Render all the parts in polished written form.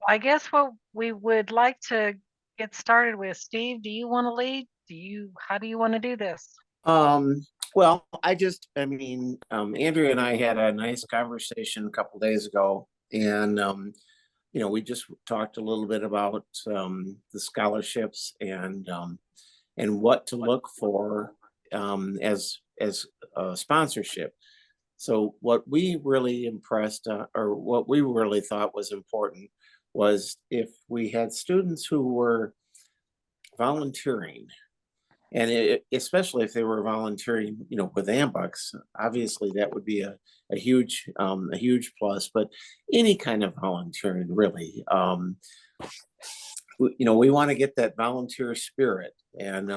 I guess what we would like to get started with, Steve, do you want to lead? How do you want to do this? Um, Andrea and I had a nice conversation a couple days ago, and we just talked a little bit about the scholarships and what to look for as a sponsorship. So what we really or what we really thought was important was if we had students who were volunteering and especially if they were volunteering, with AMBUCS, obviously that would be a huge plus. But any kind of volunteering, really, we want to get that volunteer spirit, and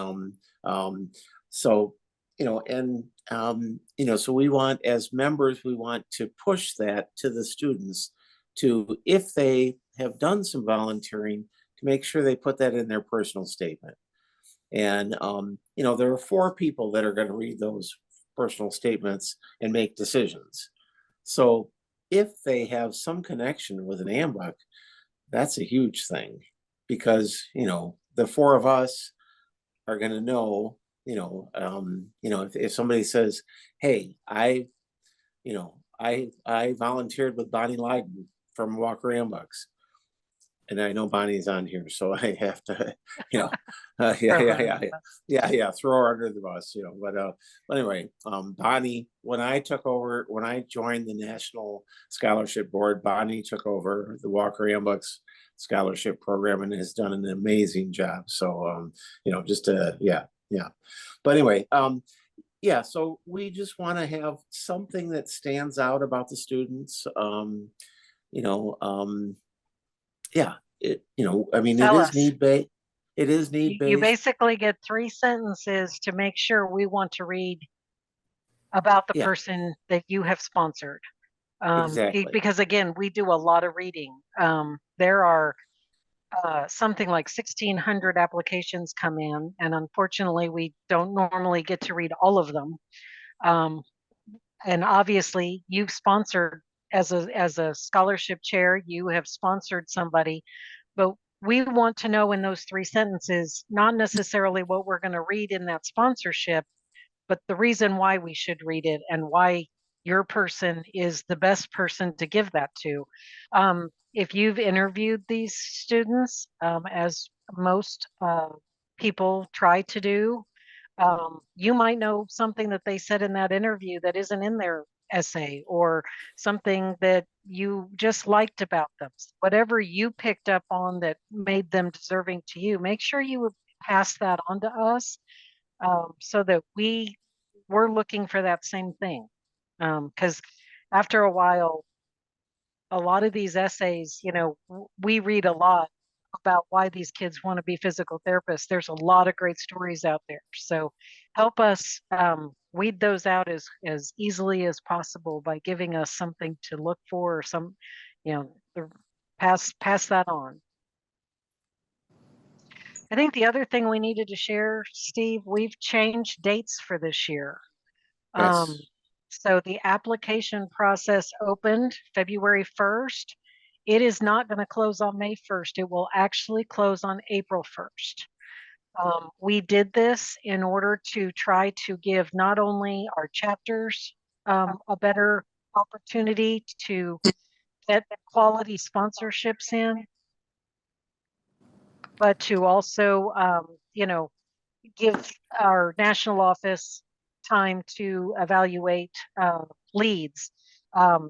so so we want, as members, we want to push that to the students to, if they have done some volunteering, to make sure they put that in their personal statement. And, there are four people that are going to read those personal statements and make decisions. So if they have some connection with an AMBUC, that's a huge thing because, the four of us are going to know, if somebody says, hey, I volunteered with Bonnie Lyden from Walker AMBUCS, and I know Bonnie's on here, so I have to, you know, Throw her under the bus. yeah, throw her under the bus, but anyway, Bonnie, when I joined the National Scholarship Board, Bonnie took over the Walker AMBUCS scholarship program and has done an amazing job. So, yeah. But anyway, yeah, so we just want to have something that stands out about the students. You know, yeah, it Tell is us. need based. It is need You based. basically get three sentences to make sure we want to read about the Yeah, person that you have sponsored. exactly. Because again, we do a lot of reading. There are something like 1,600 applications come in, and unfortunately, we don't normally get to read all of them. Um, and obviously, you've sponsored as a scholarship chair, you have sponsored somebody, but we want to know in those three sentences, not necessarily what we're going to read in that sponsorship, but the reason why we should read it and why your person is the best person to give that to. If you've interviewed these students, as most people try to do, you might know something that they said in that interview that isn't in their essay, or something that you just liked about them. Whatever you picked up on that made them deserving to you, make sure you would pass that on to us, so that we're looking for that same thing. Because after a while, a lot of these essays, we read a lot about why these kids want to be physical therapists. There's a lot of great stories out there. So help us weed those out as easily as possible by giving us something to look for, or some, pass that on. I think the other thing we needed to share, Steve, we've changed dates for this year. Um, Yes. so the application process opened February 1st. It is not going to close on May 1st. It will actually close on April 1st. We did this in order to try to give not only our chapters a better opportunity to get quality sponsorships in, but to also, give our national office time to evaluate leads.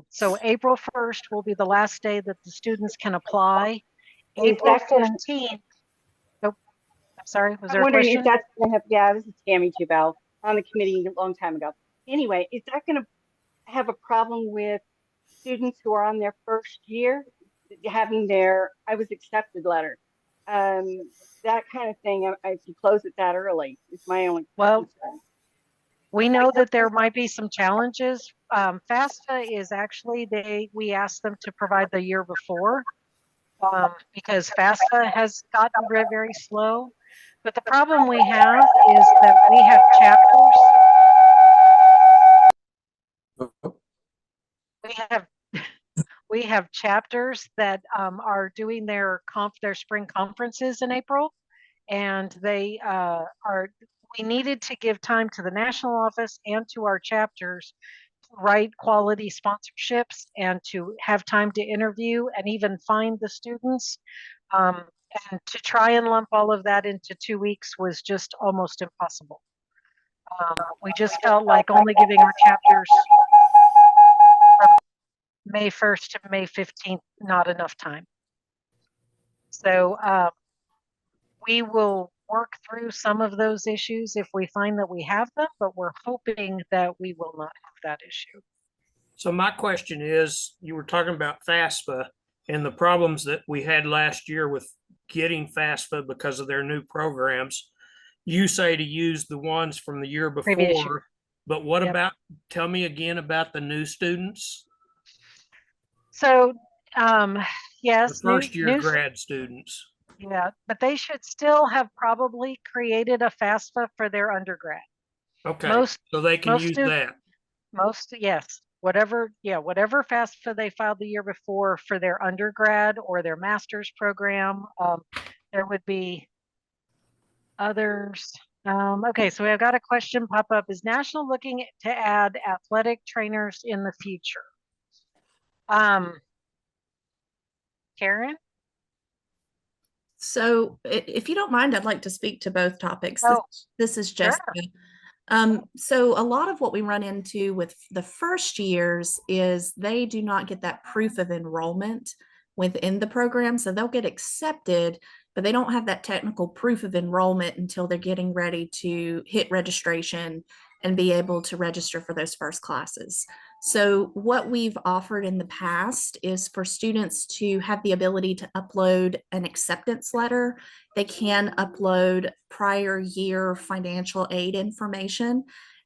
So April 1st will be the last day that the students can apply. Is April that gonna, 15th, oh, I'm sorry, was I'm there a wondering if question? that's gonna have, yeah, this is Tammy Jubel on the committee a long time ago. Anyway, is that gonna have a problem with students who are on their first year having their I was accepted letter? Um, that kind of thing, if you close it that early, is my only Well, concern. we know that there might be some challenges. FAFSA is actually, we asked them to provide the year before, because FAFSA has gotten very slow. But the problem we have is that we have chapters. We have we have chapters that are doing their spring conferences in April, and they we needed to give time to the national office and to our chapters to write quality sponsorships and to have time to interview and even find the students. And to try and lump all of that into 2 weeks was just almost impossible. We just felt like only giving our chapters from May 1st to May 15th, not enough time. So we will work through some of those issues if we find that we have them, but we're hoping that we will not have that issue. So my question is, you were talking about FAFSA and the problems that we had last year with getting FAFSA because of their new programs. You say to use the ones from the year Previous year. before, but what Yep. about, tell me again about the new students, So the yes, first year new grad students? yeah, but they should still have probably created a FAFSA for their undergrad. Okay, Most so they can most use students- that. yes, whatever FAFSA they filed the year before for their undergrad or their master's program. There would be others. Okay, so I've got a question pop up. Is National looking to add athletic trainers in the future? Karen? So if you don't mind, I'd like to speak to both topics. Oh, This is sure. Jessica. So a lot of what we run into with the first years is they do not get that proof of enrollment within the program. So they'll get accepted, but they don't have that technical proof of enrollment until they're getting ready to hit registration and be able to register for those first classes. So what we've offered in the past is for students to have the ability to upload an acceptance letter. They can upload prior year financial aid information.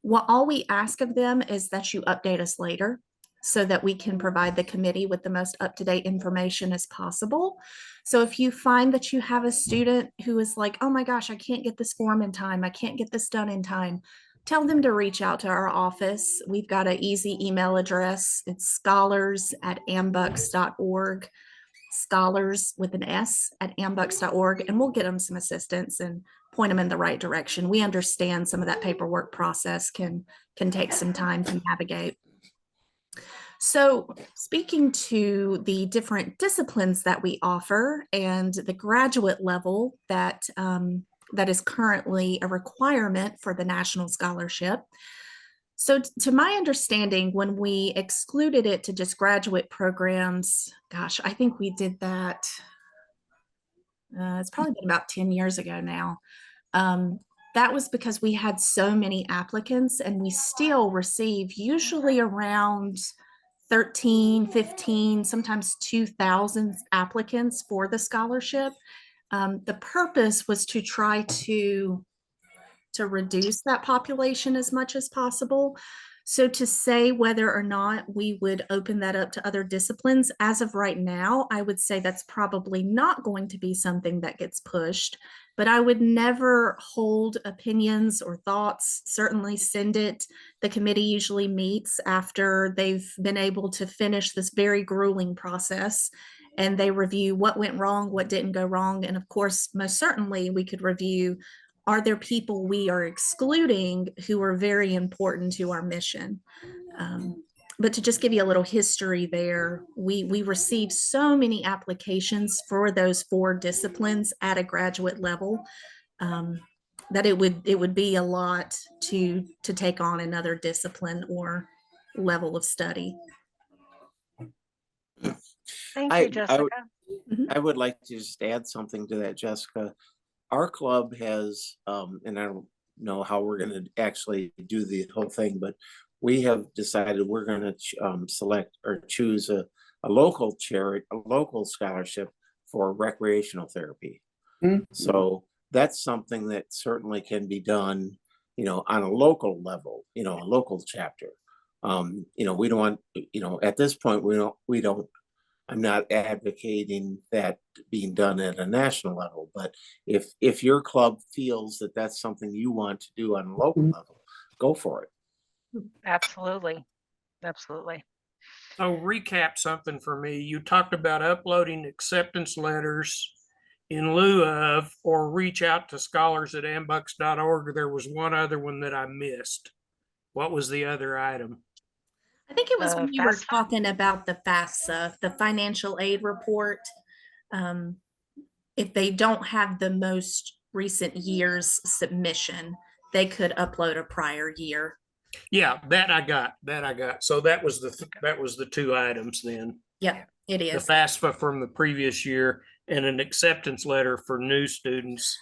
All we ask of them is that you update us later so that we can provide the committee with the most up-to-date information as possible. So if you find that you have a student who is like, oh my gosh, I can't get this form in time, I can't get this done in time, tell them to reach out to our office. We've got an easy email address. It's scholars@ambucks.org, scholars with an S at ambucks.org, and we'll get them some assistance and point them in the right direction. We understand some of that paperwork process can take some time to navigate. So speaking to the different disciplines that we offer and the graduate level that is currently a requirement for the National Scholarship. So to my understanding, when we excluded it to just graduate programs, gosh, I think we did that. It's probably been about 10 years ago now. That was because we had so many applicants, and we still receive usually around 13, 15, sometimes 2,000 applicants for the scholarship. The purpose was to try to reduce that population as much as possible. So to say whether or not we would open that up to other disciplines, as of right now, I would say that's probably not going to be something that gets pushed, but I would never hold opinions or thoughts, certainly send it. The committee usually meets after they've been able to finish this very grueling process, and they review what went wrong, what didn't go wrong. And of course, most certainly we could review, are there people we are excluding who are very important to our mission? But to just give you a little history there, we received so many applications for those 4 disciplines at a graduate level that it would be a lot to take on another discipline or level of study. Thank I- you, Jessica. I would like to just add something to that, Jessica. Our club has, and I don't know how we're gonna actually do the whole thing, but we have decided we're gonna select or choose a local charity, a local scholarship for recreational therapy. So that's something that certainly can be done, on a local level, a local chapter. We don't want, at this point, we don't, I'm not advocating that being done at a national level, but if your club feels that that's something you want to do on a local level, go for it. Absolutely. Absolutely. So recap something for me. You talked about uploading acceptance letters in lieu of, or reach out to scholars at ambucks.org. There was one other one that I missed. What was the other item? I think it was when you were FAFSA. talking about the FAFSA, the financial aid report. Um, if they don't have the most recent year's submission, they could upload a prior year. Yeah, that I got. So that was the two items then. Yep, it The is. FAFSA from the previous year and an acceptance letter for new students.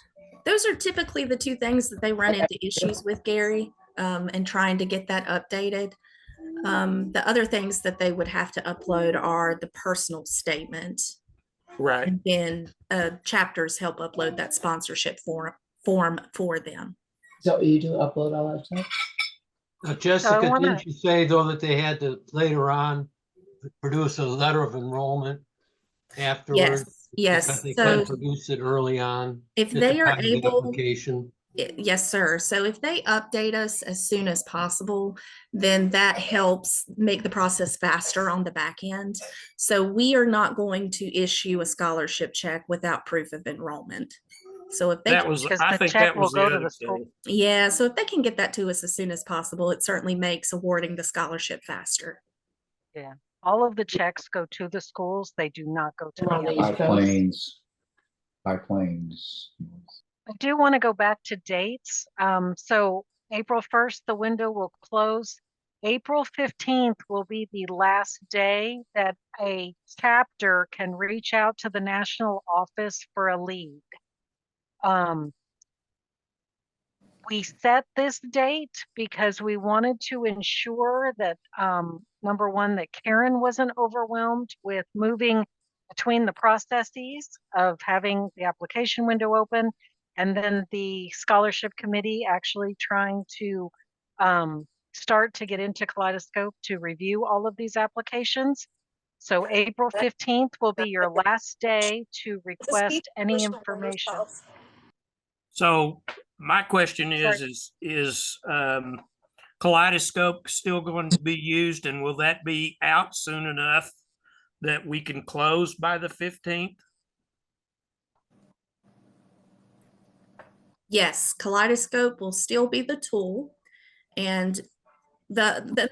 Those are typically the two things that they run into issues with, Gary, and trying to get that updated. The other things that they would have to upload are the personal statement. Right. And then chapters help upload that sponsorship form for them. So you do upload all that stuff? Jessica, wanna- didn't you say though that they had to later on produce a letter of enrollment afterwards? Yes, Because they so couldn't produce it early on. if at the they are time of the able, application. yes, sir. So if they update us as soon as possible, then that helps make the process faster on the back end. So we are not going to issue a scholarship check without proof of enrollment. So if they, That was, Because I the think check that was will the go to other the school. thing. yeah, so if they can get that to us as soon as possible, it certainly makes awarding the scholarship faster. All of the checks go to the schools. They do not go to Around the the other. East High Coast. Plains. High Plains. I do want to go back to dates. So April 1st, the window will close. April 15th will be the last day that a chapter can reach out to the national office for a lead. We set this date because we wanted to ensure that, number one, that Karen wasn't overwhelmed with moving between the processes of having the application window open and then the scholarship committee actually trying to start to get into Kaleidoscope to review all of these applications. So April 15th will be your last day to request any information. So my question is Kaleidoscope still going to be used, and will that be out soon enough that we can close by the 15th? Yes, Kaleidoscope will still be the tool. And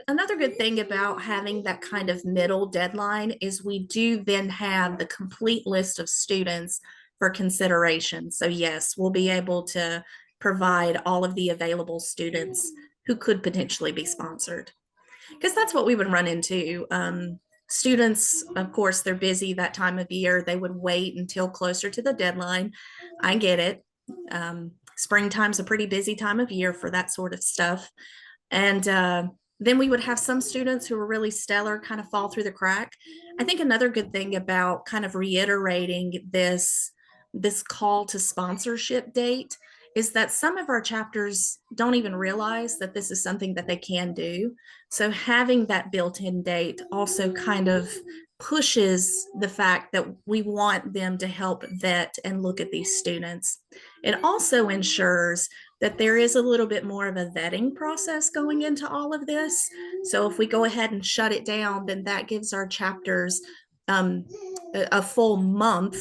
another good thing about having that kind of middle deadline is we do then have the complete list of students for consideration. So yes, we'll be able to provide all of the available students who could potentially be sponsored. Because that's what we would run into. Students, of course, they're busy that time of year. They would wait until closer to the deadline. I get it. Springtime's a pretty busy time of year for that sort of stuff. And then we would have some students who are really stellar kind of fall through the crack. I think another good thing about kind of reiterating this call to sponsorship date is that some of our chapters don't even realize that this is something that they can do. So having that built-in date also kind of pushes the fact that we want them to help vet and look at these students. It also ensures that there is a little bit more of a vetting process going into all of this. So if we go ahead and shut it down, then that gives our chapters a full month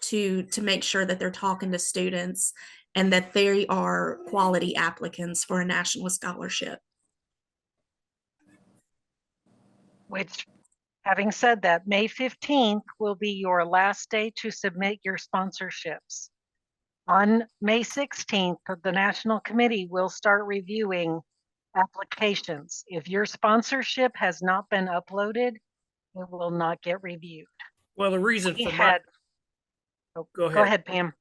to make sure that they're talking to students and that they are quality applicants for a national scholarship. Which, having said that, May 15th will be your last day to submit your sponsorships. On May 16th, the National Committee will start reviewing applications. If your sponsorship has not been uploaded, it will not get reviewed. Well, the reason We for had, go go ahead, Pam.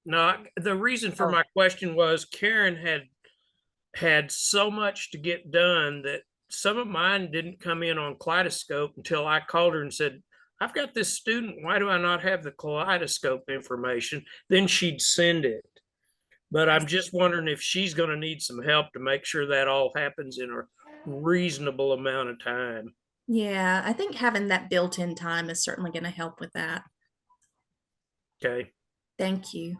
No, the reason for Oh. my question was Karen had so much to get done that some of mine didn't come in on Kaleidoscope until I called her and said, I've got this student. Why do I not have the Kaleidoscope information? Then she'd send it. But I'm just wondering if she's going to need some help to make sure that all happens in a reasonable amount of time. Yeah, I think having that built-in time is certainly going to help with that. Okay. Thank you.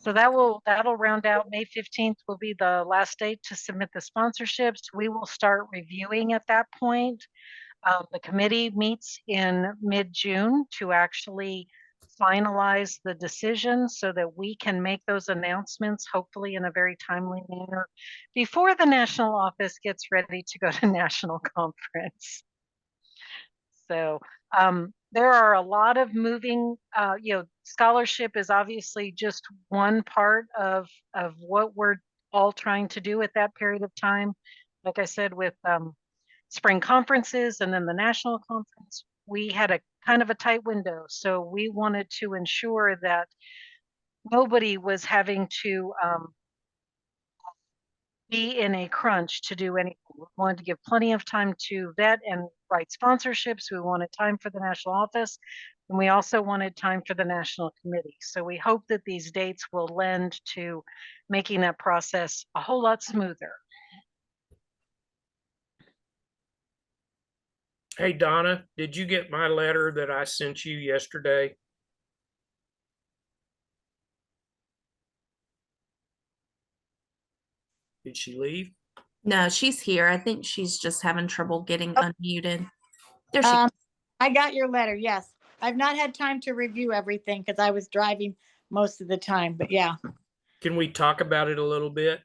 So that'll round out May 15th will be the last date to submit the sponsorships. We will start reviewing at that point. The committee meets in mid-June to actually finalize the decision so that we can make those announcements, hopefully in a very timely manner, before the national office gets ready to go to national conference. So there are a lot of moving, scholarship is obviously just one part of what we're all trying to do at that period of time. Like I said, with spring conferences and then the national conference, we had a kind of a tight window. So we wanted to ensure that nobody was having to be in a crunch to do anything. We wanted to give plenty of time to vet and write sponsorships. We wanted time for the national office, and we also wanted time for the national committee. So we hope that these dates will lend to making that process a whole lot smoother. Hey, Donna, did you get my letter that I sent you yesterday? Did she leave? No, she's here. I think she's just having trouble getting unmuted. There she I got your letter, yes. I've not had time to review everything because I was driving most of the time, but yeah. Can we talk about it a little bit?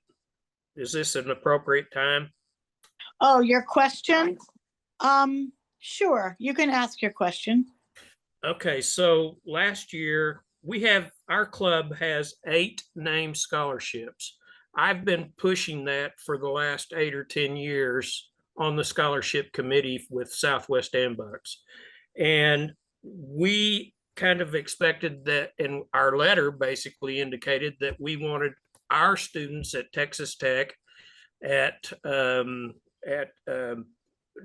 Is this an appropriate time? Oh, your question? Sure, you can ask your question. Okay, so last year our club has 8 named scholarships. I've been pushing that for the last 8 or 10 years on the scholarship committee with Southwest AMBUCS. And we kind of expected that, and our letter basically indicated that we wanted our students at Texas Tech, at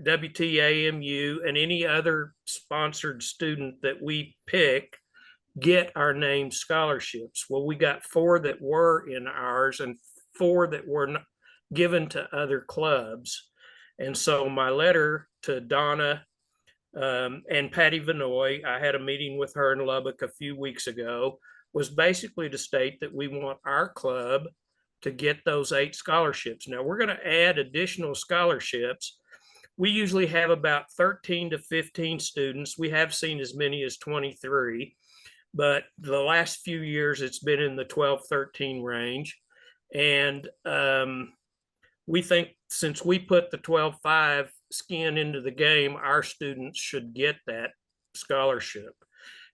WTAMU, and any other sponsored student that we pick get our named scholarships. Well, we got 4 that were in ours and 4 that were given to other clubs. And so my letter to Donna and Patty Vanoy, I had a meeting with her in Lubbock a few weeks ago, was basically to state that we want our club to get those 8 scholarships. Now we're going to add additional scholarships. We usually have about 13 to 15 students. We have seen as many as 23, but the last few years it's been in the 12, 13 range. And we think since we put the 12-5 skin into the game, our students should get that scholarship.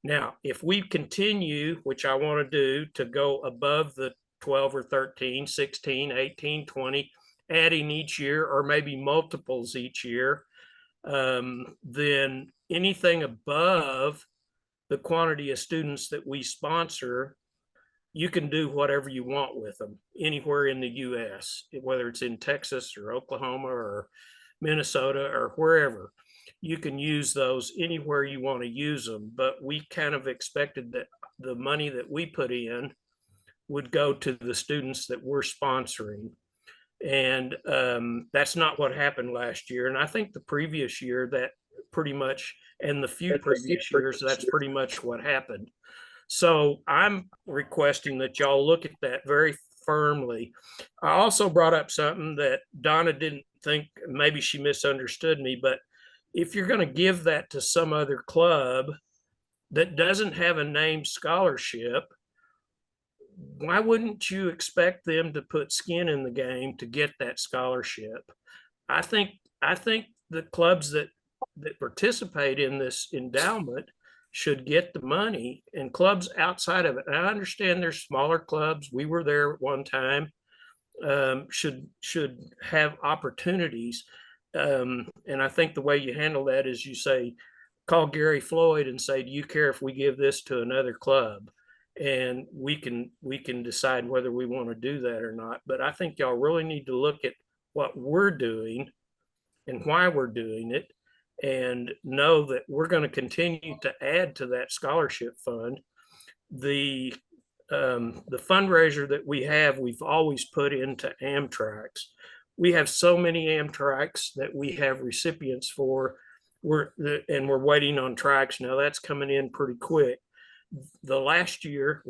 Now, if we continue, which I want to do, to go above the 12 or 13, 16, 18, 20, adding each year or maybe multiples each year, then anything above the quantity of students that we sponsor, you can do whatever you want with them anywhere in the US, whether it's in Texas or Oklahoma or Minnesota or wherever. You can use those anywhere you want to use them, but we kind of expected that the money that we put in would go to the students that we're sponsoring. And that's not what happened last year. And I think the previous year that pretty much, and the few previous years, that's pretty much what happened. So I'm requesting that y'all look at that very firmly. I also brought up something that Donna didn't think, maybe she misunderstood me, but if you're going to give that to some other club that doesn't have a named scholarship, why wouldn't you expect them to put skin in the game to get that scholarship? I think the clubs that participate in this endowment should get the money, and clubs outside of it. And I understand there's smaller clubs. We were there at one time. Should have opportunities. And I think the way you handle that is you say, call Gary Floyd and say, do you care if we give this to another club? And we can decide whether we want to do that or not. But I think y'all really need to look at what we're doing and why we're doing it, and know that we're going to continue to add to that scholarship fund. The fundraiser that we have, we've always put into Amtrak's. We have so many Amtrak's that we have recipients for. We're waiting on tracks now. That's coming in pretty quick. the last year,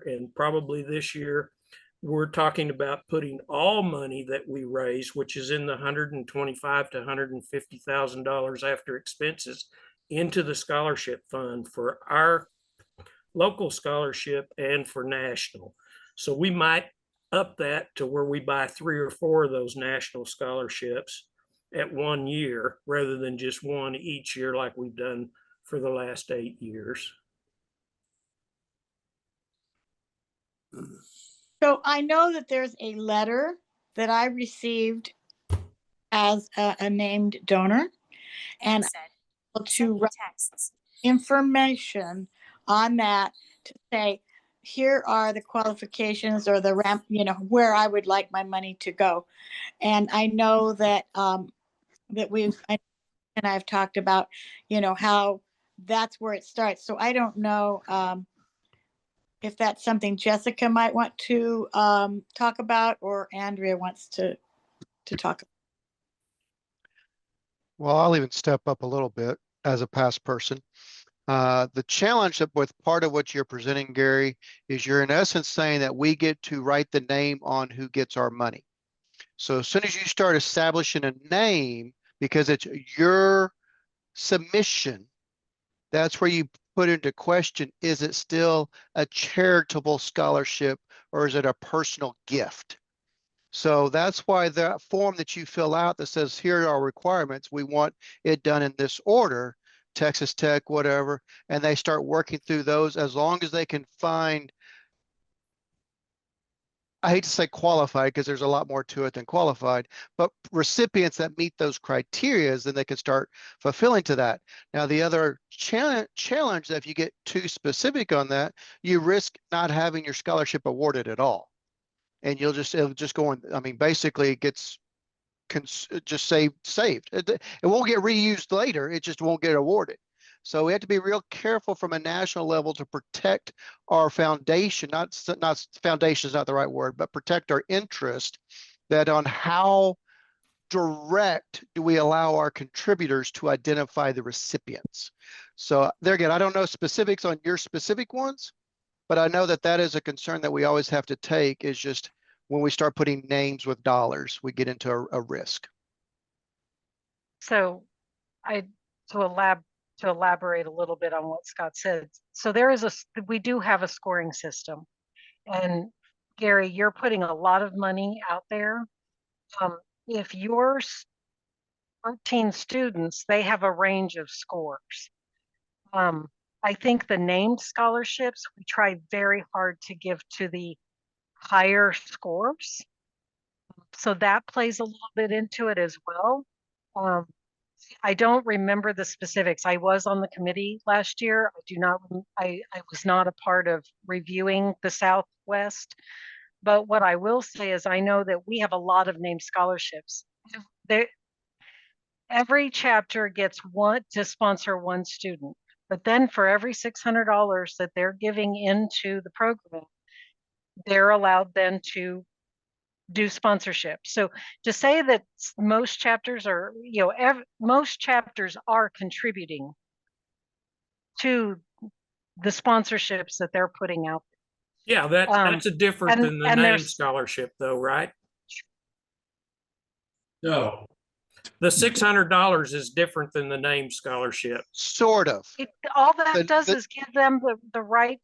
and probably this year, we're talking about putting all money that we raise, which is in the $125,000 to $150,000 after expenses, into the scholarship fund for our local scholarship and for national. So we might up that to where we buy 3 or 4 of those national scholarships at 1 year rather than just one each year like we've done for the last 8 years. So I know that there's a letter that I received as a named donor, and to write information on that to say, here are the qualifications or the ramp, where I would like my money to go. And I know that I've talked about, how that's where it starts. So I don't know if that's something Jessica might want to talk about, or Andrea wants to talk about. Well, I'll even step up a little bit as a past person. The challenge with part of what you're presenting, Gary, is you're in essence saying that we get to write the name on who gets our money. So as soon as you start establishing a name, because it's your submission, that's where you put into question, is it still a charitable scholarship or is it a personal gift? So that's why that form that you fill out that says, here are our requirements, we want it done in this order, Texas Tech, whatever, and they start working through those as long as they can find, I hate to say qualified because there's a lot more to it than qualified, but recipients that meet those criteria, then they can start fulfilling to that. Now, the other challenge that if you get too specific on that, you risk not having your scholarship awarded at all. And it'll just go on. I mean, basically it gets just saved. It won't get reused later. It just won't get awarded. So we have to be real careful from a national level to protect our foundation, not foundation is not the right word, but protect our interest, that on how direct do we allow our contributors to identify the recipients. So there again, I don't know specifics on your specific ones, but I know that that is a concern that we always have to take, is just when we start putting names with dollars, we get into a risk. So to elaborate a little bit on what Scott said. So we do have a scoring system, and Gary, you're putting a lot of money out there. If your 13 students, they have a range of scores. I think the named scholarships, we try very hard to give to the higher scores. So that plays a little bit into it as well. I don't remember the specifics. I was on the committee last year. I was not a part of reviewing the Southwest. But what I will say is I know that we have a lot of named scholarships. Every chapter gets to sponsor one student. But then for every $600 that they're giving into the program, they're allowed then to do sponsorship. So to say that most chapters are, most chapters are contributing to the sponsorships that they're putting out. Yeah, that's a different than the named scholarship though, right? No. The $600 is different than the named scholarship. Sort of. All that does is give them the right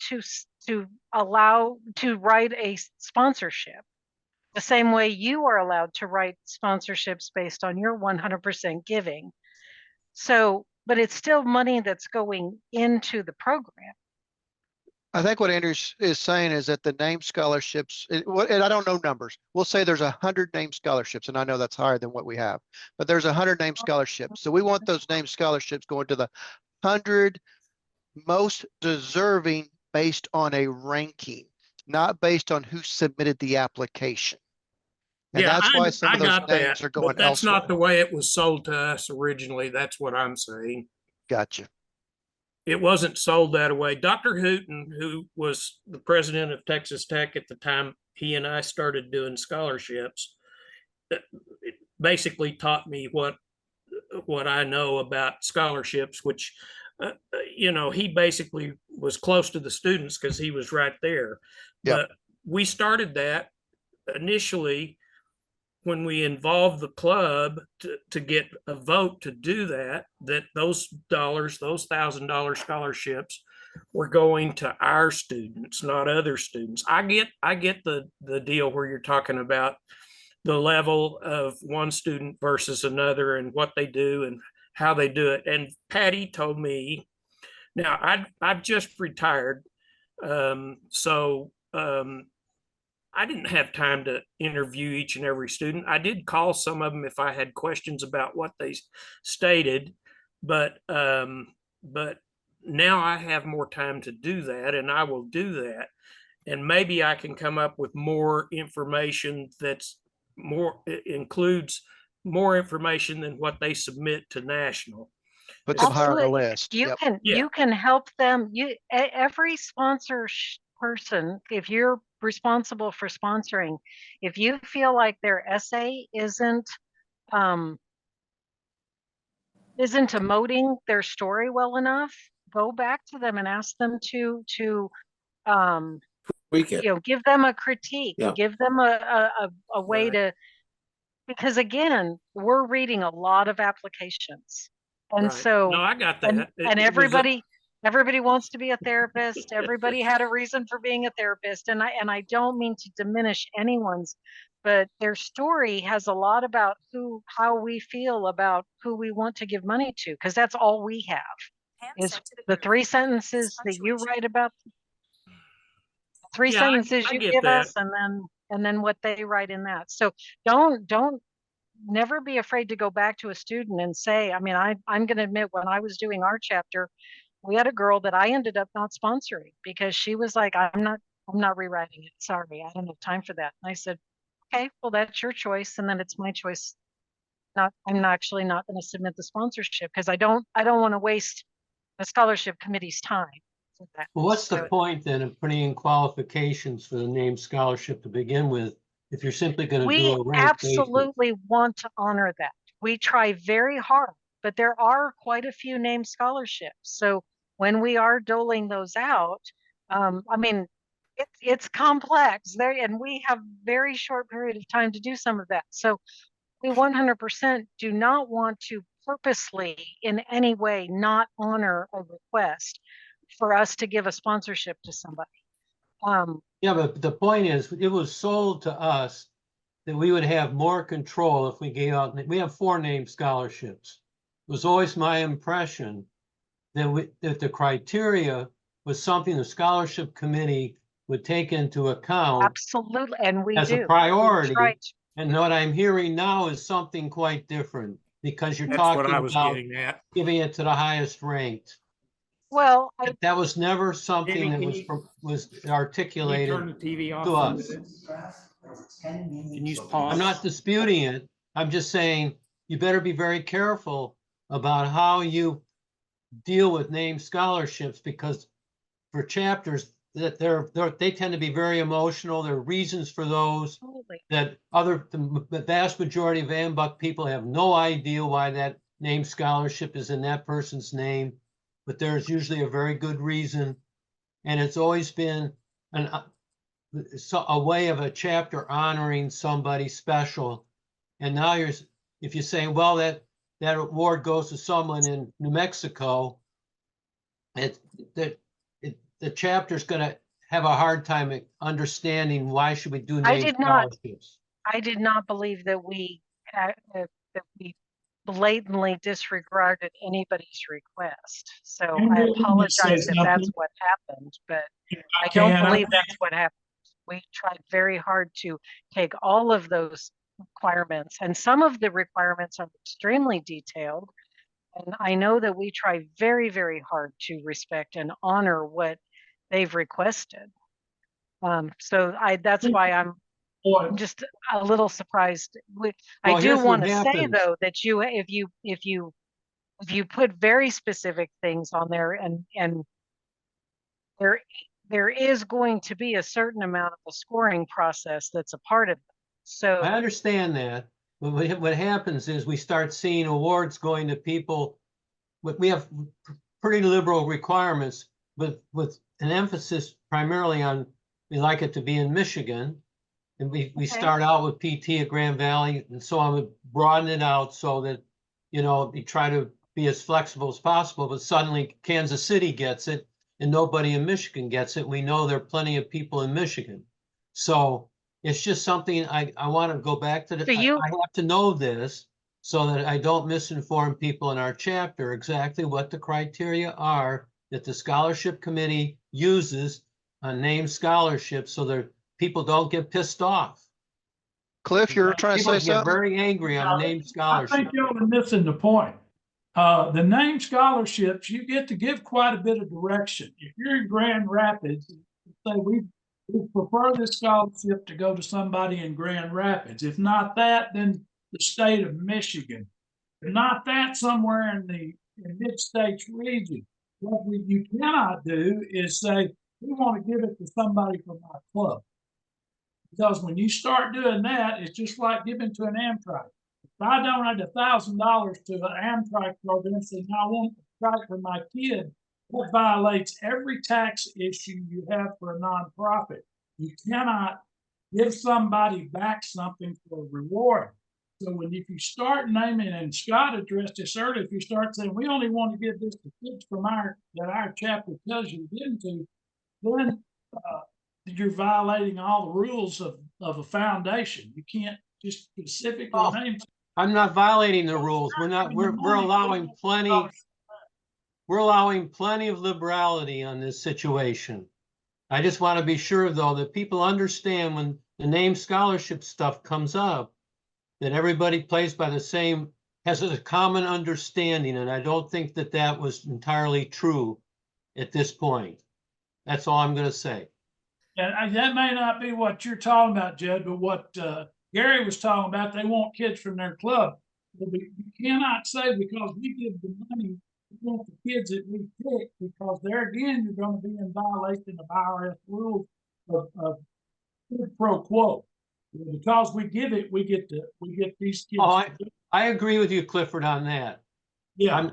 to allow to write a sponsorship, the same way you are allowed to write sponsorships based on your 100% giving. So, but it's still money that's going into the program. I think what Andrew is saying is that the named scholarships, and I don't know numbers, we'll say there's 100 named scholarships, and I know that's higher than what we have, but there's 100 named scholarships. So we want those named scholarships going to the 100 most deserving based on a ranking, not based on who submitted the application. And yeah, that's why some I of those got names that, are going but that's elsewhere. not the way it was sold to us originally. That's what I'm saying. Gotcha. It wasn't sold that way. Dr. Hooten, who was the president of Texas Tech at the time he and I started doing scholarships, it basically taught me what I know about scholarships, which you know, he basically was close to the students because he was right there. Yep. But we started that initially when we involved the club to get a vote to do that, that those dollars, those $1,000 scholarships were going to our students, not other students. I get the deal where you're talking about the level of one student versus another and what they do and how they do it. And Patty told me, now I've just retired, so I didn't have time to interview each and every student. I did call some of them if I had questions about what they stated, but now I have more time to do that, and I will do that. And maybe I can come up with more information that's more, it includes more information than what they submit to national. Put them higher on the Absolutely. list. You Yep. can Yeah. you can help them. Every sponsor person, if you're responsible for sponsoring, if you feel like their essay isn't emoting their story well enough, go back to them and ask them to We can, give them a critique, Yeah. give them a way Right. to, because again, we're reading a lot of applications. And Right. so, No, I got and, that. and everybody wants to be a therapist. Everybody had a reason for being a therapist. And I don't mean to diminish anyone's, but their story has a lot about how we feel about who we want to give money to, because that's all we have is the 3 sentences that you write about, 3 Yeah, sentences I you get give that. us, and then what they write in that. So don't never be afraid to go back to a student and say, I mean, I'm going to admit, when I was doing our chapter, we had a girl that I ended up not sponsoring because she was like, I'm not rewriting it. Sorry, I don't have time for that. And I said, okay, well, that's your choice. And then it's my choice. I'm actually not going to submit the sponsorship because I don't want to waste the scholarship committee's time for that. Well, what's the So point then of putting in qualifications for the named scholarship to begin with? If you're simply going to do we a rank basis? absolutely want to honor that. We try very hard, but there are quite a few named scholarships. So when we are doling those out, I mean, it's complex there, and we have very short period of time to do some of that. So we 100% do not want to purposely in any way not honor a request for us to give a sponsorship to somebody. Yeah, but the point is, it was sold to us that we would have more control if we gave out, we have 4 named scholarships. It was always my impression that that the criteria was something the scholarship committee would take into account Absolutely, and we as do. a priority. Right. And what I'm hearing now is something quite different, because you're That's what talking I was about getting at. giving it to the highest ranked. Well, That was never something Jamie, that can was Can you articulated turn the TV off to for a us. minute? Can you I'm pause? not disputing it. I'm just saying you better be very careful about how you deal with named scholarships, because for chapters that they tend to be very emotional. There are reasons for those absolutely. that the vast majority of AMBUC people have no idea why that named scholarship is in that person's name, but there's usually a very good reason. And it's always been a way of a chapter honoring somebody special. And now if you're saying, well, that award goes to someone in New Mexico, the chapter's going to have a hard time understanding why should we do named scholarships. I did not believe that we blatantly disregarded anybody's request. So I apologize if that's what happened, but I don't believe that's what happened. We tried very hard to take all of those requirements, and some of the requirements are extremely detailed. And I know that we try very, very hard to respect and honor what they've requested. So that's why I'm just a little surprised. I do want to say though that if you put very specific things on there, and there is going to be a certain amount of the scoring process that's a part of it. So I understand that. But what happens is we start seeing awards going to people. We have pretty liberal requirements, but with an emphasis primarily on, we like it to be in Michigan. And we Okay. start out with PT at Grand Valley, and so I would broaden it out so that, you know, we try to be as flexible as possible, but suddenly Kansas City gets it and nobody in Michigan gets it. We know there are plenty of people in Michigan. So it's just something I want to go back to. So you- I have to know this so that I don't misinform people in our chapter exactly what the criteria are that the scholarship committee uses on named scholarships so that people don't get pissed off. Cliff, you're trying to People say get something? very angry on named I scholarship. think y'all are missing the point. The name scholarships, you get to give quite a bit of direction. If you're in Grand Rapids, say we prefer this scholarship to go to somebody in Grand Rapids. If not that, then the state of Michigan. If not that, somewhere in the mid-states region. What you cannot do is say, we want to give it to somebody from our club. Because when you start doing that, it's just like giving to an Amtrak. If I donate $1,000 to an Amtrak program and say, I want to strike for my kid, that violates every tax issue you have for a nonprofit. You cannot give somebody back something for a reward. So if you start naming, and Scott addressed this earlier, if you start saying, we only want to give this to kids from that our chapter tells you to give to, then you're violating all the rules of a foundation. You can't just specifically name. I'm not violating the rules. We're allowing plenty. We're allowing plenty of liberality on this situation. I just want to be sure, though, that people understand when the name scholarship stuff comes up, that everybody plays by the same, has a common understanding. And I don't think that that was entirely true at this point. That's all I'm going to say. And that may not be what you're talking about, Jed, but what Gary was talking about, they want kids from their club. You cannot say because we give the money, we want the kids that we pick, because there again, you're going to be in violation of IRS rules of quid pro quo. Because we give it, we get these kids. Oh, I agree with you, Clifford, on that. Yeah,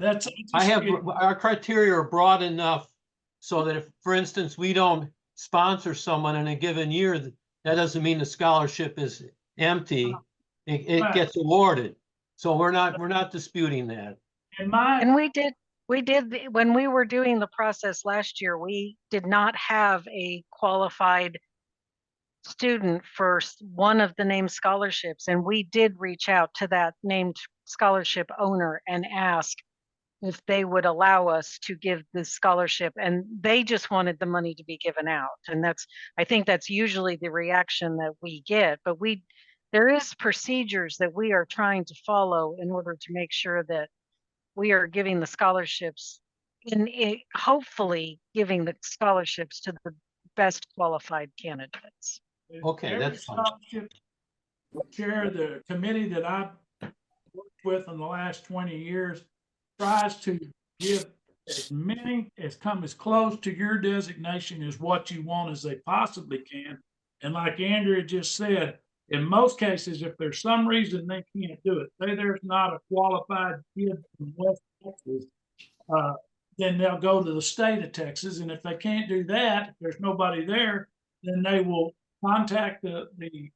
our criteria are broad enough so that if, for instance, we don't sponsor someone in a given year, that doesn't mean the scholarship is empty. It Right. gets awarded. So we're not disputing that. And we did, when we were doing the process last year, we did not have a qualified student for one of the named scholarships. And we did reach out to that named scholarship owner and ask if they would allow us to give the scholarship, and they just wanted the money to be given out. And I think that's usually the reaction that we get, but there is procedures that we are trying to follow in order to make sure that we are giving the scholarships hopefully giving the scholarships to the best qualified candidates. Okay, that's fine. Chair, the committee that I've worked with in the last 20 years tries to give as many come as close to your designation as what you want as they possibly can. And like Andrea just said, in most cases, if there's some reason they can't do it, say there's not a qualified kid from West Texas, then they'll go to the state of Texas. And if they can't do that, if there's nobody there, then they will contact the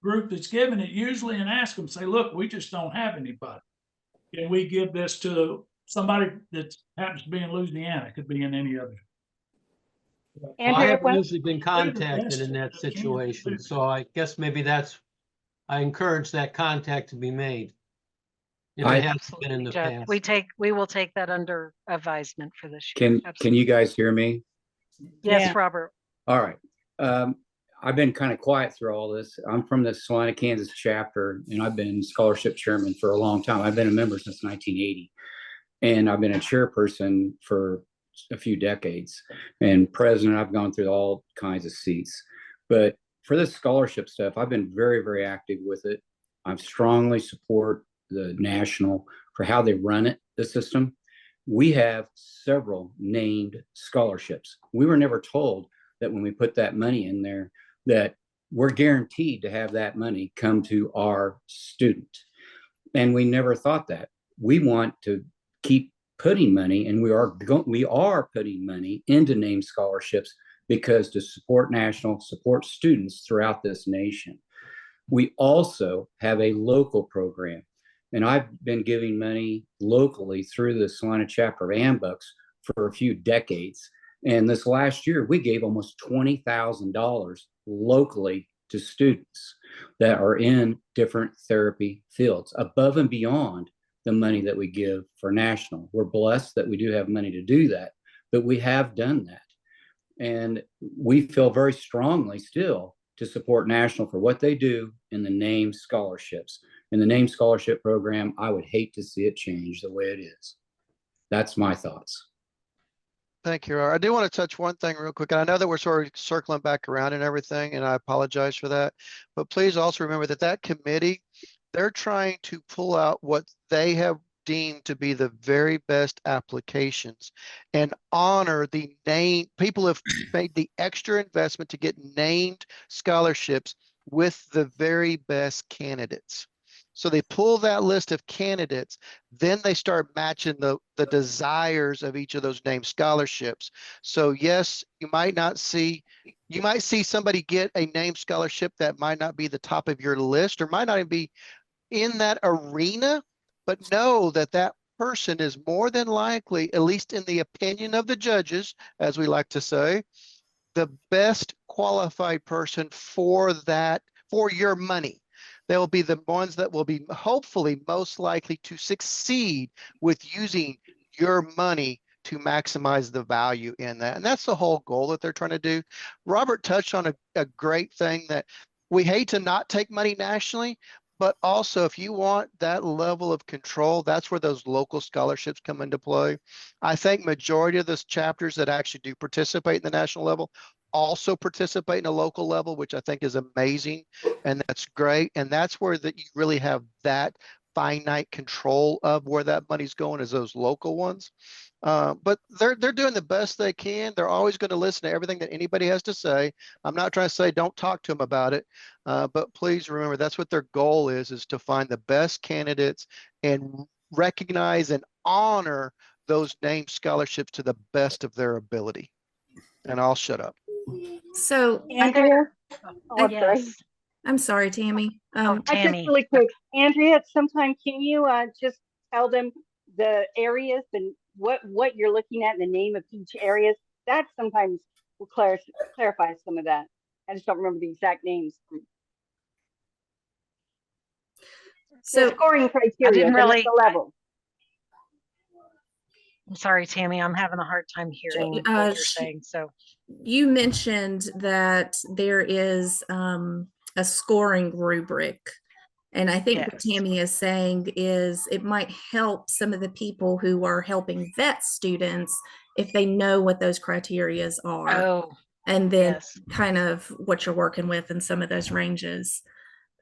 group that's giving it usually and ask them, say, look, we just don't have anybody. Can we give this to somebody that happens to be in Louisiana? It could be in any other. I haven't usually been contacted in that situation, so I guess maybe I encourage that contact to be made. If it hasn't been in the past. We will take that under advisement for this year. Can you guys hear me? Yes, Yeah. Robert. All right. I've been kind of quiet through all this. I'm from the Salina, Kansas chapter, and I've been scholarship chairman for a long time. I've been a member since 1980, and I've been a chairperson for a few decades, and president. I've gone through all kinds of seats, but for this scholarship stuff, I've been very, very active with it. I strongly support the national for how they run it, the system. We have several named scholarships. We were never told that when we put that money in there, that we're guaranteed to have that money come to our student. And we never thought that. We want to keep putting money, and we are putting money into named scholarships because to support support students throughout this nation. We also have a local program, and I've been giving money locally through the Salina chapter of AMBUCS for a few decades. And this last year, we gave almost $20,000 locally to students that are in different therapy fields, above and beyond the money that we give for national. We're blessed that we do have money to do that, but we have done that. And we feel very strongly still to support national for what they do in the named scholarships. In the named scholarship program, I would hate to see it change the way it is. That's my thoughts. Thank you. I do want to touch one thing real quick. And I know that we're sort of circling back around and everything, and I apologize for that. But please also remember that that committee, they're trying to pull out what they have deemed to be the very best applications and honor the name. People have made the extra investment to get named scholarships with the very best candidates. So they pull that list of candidates, then they start matching the desires of each of those named scholarships. So yes, you might see somebody get a named scholarship that might not be the top of your list or might not even be in that arena, but know that that person is more than likely, at least in the opinion of the judges, as we like to say, the best qualified person for your money. They will be the ones that will be hopefully most likely to succeed with using your money to maximize the value in that. And that's the whole goal that they're trying to do. Robert touched on a great thing that we hate to not take money nationally, but also if you want that level of control, that's where those local scholarships come into play. I think majority of those chapters that actually do participate in the national level also participate in a local level, which I think is amazing. And that's great. And that's where that you really have that finite control of where that money's going is those local ones. But they're doing the best they can. They're always going to listen to everything that anybody has to say. I'm not trying to say don't talk to them about it, but please remember that's what their goal is to find the best candidates and recognize and honor those named scholarships to the best of their ability. And I'll shut up. So Andrea? Oh, I'm sorry. Yes. I'm sorry, Tammy. Just Tammy. really quick, Andrea, at some time, can you just tell them the areas and what you're looking at, the name of each area? That sometimes will clarify some of that. I just don't remember the exact names. So the scoring criteria, I didn't really. the level. I'm sorry, Tammy. I'm having a hard time hearing what you're saying. So you mentioned that there is a scoring rubric. And I think what Tammy is saying is it might help some of the people who are helping vet students if they know what those criterias are. Oh, and then kind of what you're working with in some of those ranges.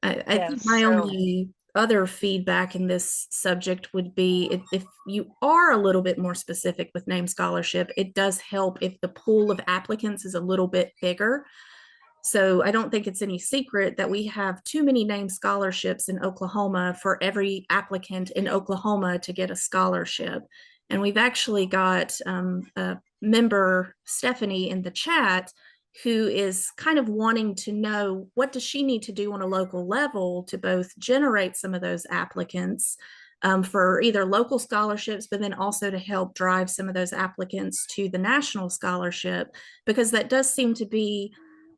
I think my only other feedback in this subject would be if you are a little bit more specific with named scholarship, it does help if the pool of applicants is a little bit bigger. So I don't think it's any secret that we have too many named scholarships in Oklahoma for every applicant in Oklahoma to get a scholarship. And we've actually got a member, Stephanie, in the chat who is kind of wanting to know what does she need to do on a local level to both generate some of those applicants for either local scholarships, but then also to help drive some of those applicants to the national scholarship, because that does seem to be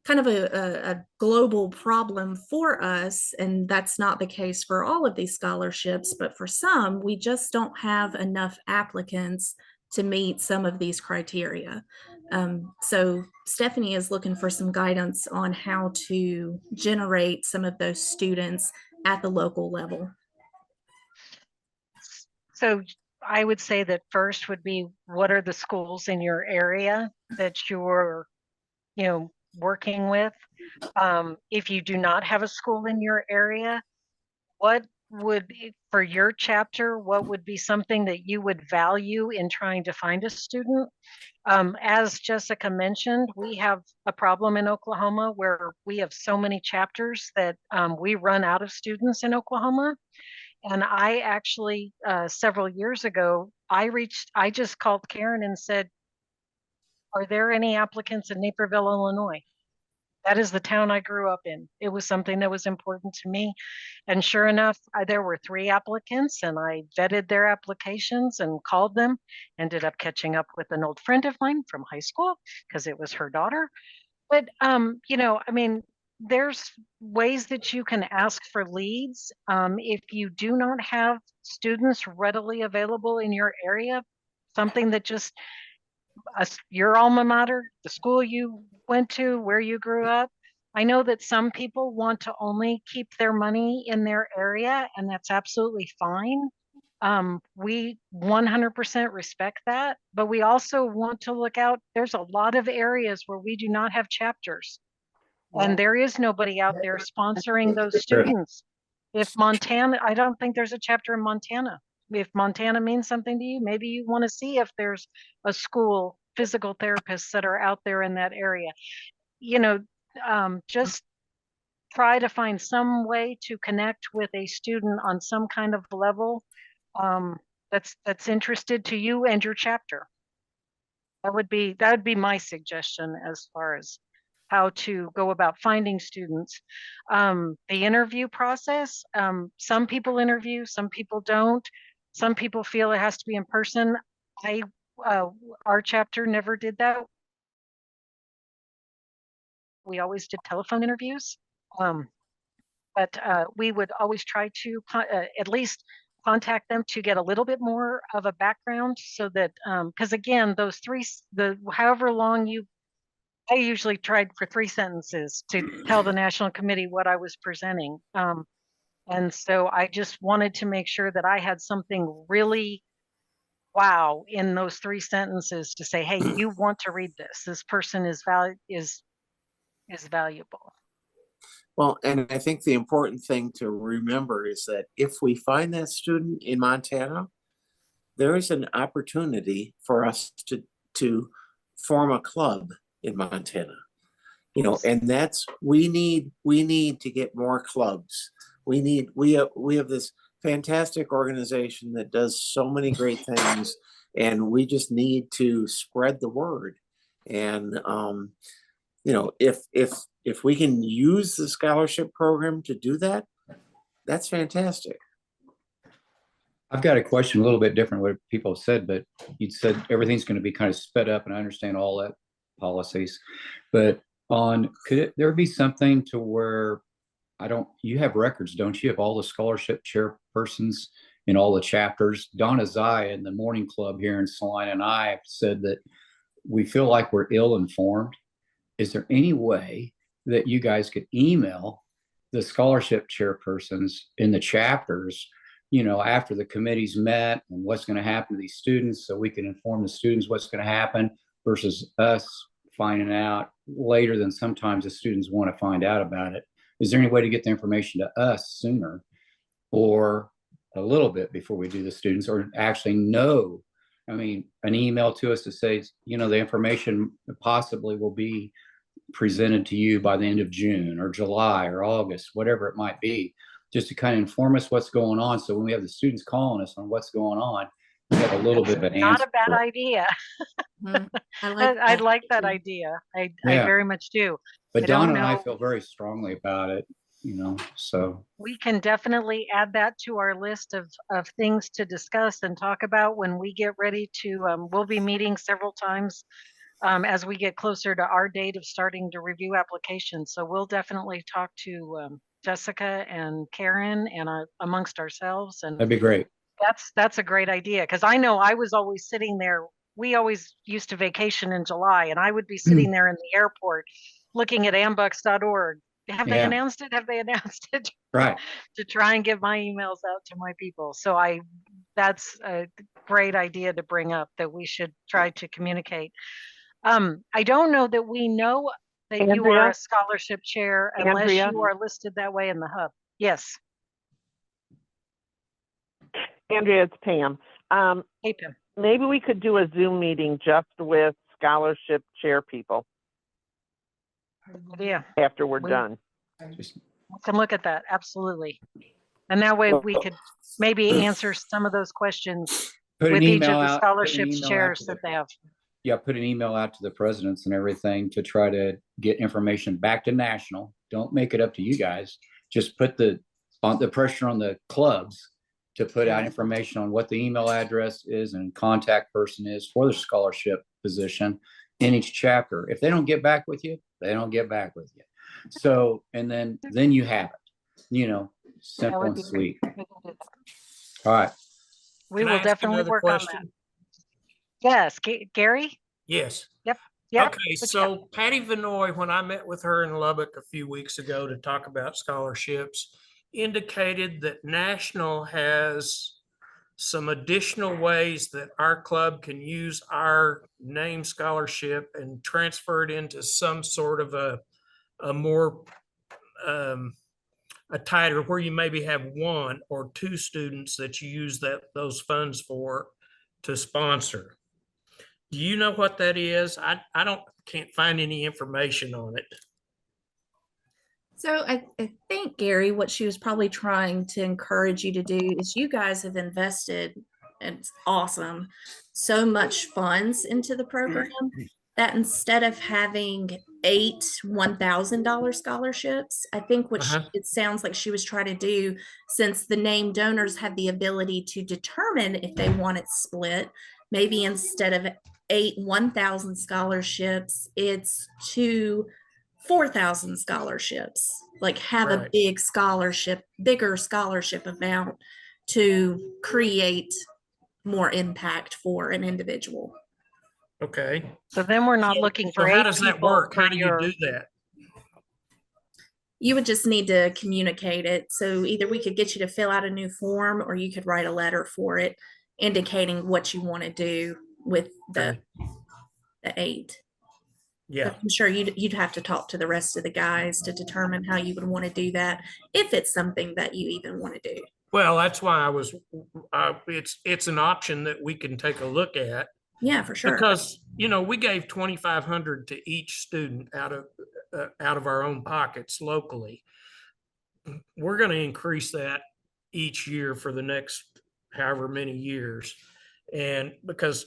kind of a global problem for us. And that's not the case for all of these scholarships, but for some, we just don't have enough applicants to meet some of these criteria. So Stephanie is looking for some guidance on how to generate some of those students at the local level. So I would say that first would be, what are the schools in your area that you're, working with? If you do not have a school in your area, what would, for your chapter, what would be something that you would value in trying to find a student? As Jessica mentioned, we have a problem in Oklahoma where we have so many chapters that we run out of students in Oklahoma. And I actually, several years ago, I just called Karen and said, are there any applicants in Naperville, Illinois? That is the town I grew up in. It was something that was important to me. And sure enough, there were 3 applicants, and I vetted their applications and called them, ended up catching up with an old friend of mine from high school because it was her daughter. But, you know, I mean, there's ways that you can ask for leads. If you do not have students readily available in your area, something that just your alma mater, the school you went to, where you grew up. I know that some people want to only keep their money in their area, and that's absolutely fine. We 100% respect that, but we also want to look out. There's a lot of areas where we do not have chapters, and there is nobody out there sponsoring those students. If Montana, I don't think there's a chapter in Montana. If Montana means something to you, maybe you want to see if there's a school, physical therapists that are out there in that area. You know, just try to find some way to connect with a student on some kind of level that's interested to you and your chapter. That would be my suggestion as far as how to go about finding students. The interview process, some people interview, some people don't. Some people feel it has to be in person. Our chapter never did that. We always did telephone interviews. But we would always try to at least contact them to get a little bit more of a background so that, because again, however long I usually tried for 3 sentences to tell the National Committee what I was presenting. And so I just wanted to make sure that I had something really wow in those 3 sentences to say, hey, you want to read this. This person is valuable. Well, and I think the important thing to remember is that if we find that student in Montana, there is an opportunity for us to form a club in Montana. You know, and we need to get more clubs. We have this fantastic organization that does so many great things, and we just need to spread the word. And you know, if we can use the scholarship program to do that, that's fantastic. I've got a question a little bit different what people have said, but you said everything's going to be kind of sped up, and I understand all that policies, but could there be something to where you have records, don't you, of all the scholarship chairpersons in all the chapters? Donna Zaya in the morning club here in Salina and I have said that we feel like we're ill-informed. Is there any way that you guys could email the scholarship chairpersons in the chapters, you know, after the committee's met and what's going to happen to these students, so we can inform the students what's going to happen versus us finding out later than sometimes the students want to find out about it? Is there any way to get the information to us sooner or a little bit before we do the students, or actually know? I mean, an email to us to say, you know, the information possibly will be presented to you by the end of June or July or August, whatever it might be, just to kind of inform us what's going on. So when we have the students calling us on what's going on, we have a little bit of an answer. Not a bad idea. I like that idea. I very much do. But Donna and I feel very strongly about it, you know, so. We can definitely add that to our list of things to discuss and talk about when we get ready to, we'll be meeting several times as we get closer to our date of starting to review applications. So we'll definitely talk to Jessica and Karen and amongst ourselves. And that'd be great. That's a great idea, because I know I was always sitting there. We always used to vacation in July, and I would be sitting there in the airport looking at ambucks.org. Have they announced it? Have they announced it? Right. To try and get my emails out to my people. So that's a great idea to bring up, that we should try to communicate. I don't know that we know that you are a scholarship chair unless you are listed that way in the hub. Yes. Andrea, it's Pam. Hey, Pam. Maybe we could do a Zoom meeting just with scholarship chair people. Yeah. After we're done. We can look at that. Absolutely. And that way we could maybe answer some of those questions Put an with each of email the out. scholarships chairs To that the, they have. yeah, put an email out to the presidents and everything to try to get information back to national. Don't make it up to you guys. Just put the pressure on the clubs to put out information on what the email address is and contact person is for the scholarship position in each chapter. If they don't get back with you, they don't get back with you. So, and then you have it, you know, simple and sweet. All right. We Can I will ask definitely another work question? on that. Yes, Gary? Yes. Yep. Okay, What you got? so Patty Vanoy, when I met with her in Lubbock a few weeks ago to talk about scholarships, indicated that National has some additional ways that our club can use our name scholarship and transfer it into some sort of a more a tighter, where you maybe have one or two students that you use those funds for to sponsor. Do you know what that is? I can't find any information on it. So I think, Gary, what she was probably trying to encourage you to do is you guys have invested, and it's awesome, so much funds into the program that instead of having 8 $1,000 scholarships, I think what it sounds like she was trying to do, since the named donors have the ability to determine if they want it split, maybe instead of 8 1,000 scholarships, it's 2 4,000 scholarships, like have a bigger scholarship amount to create more impact for an individual. Okay. So then we're not looking for how 8 does that people work? for How do you your- do that? You would just need to communicate it. So either we could get you to fill out a new form, or you could write a letter for it indicating what you want to do with the 8. Yeah. But I'm sure you'd have to talk to the rest of the guys to determine how you would want to do that, if it's something that you even want to do. Well, that's why I was, it's an option that we can take a look at. Yeah, for sure. Because, you know, we gave 2,500 to each student out of our own pockets locally. We're going to increase that each year for the next however many years. And because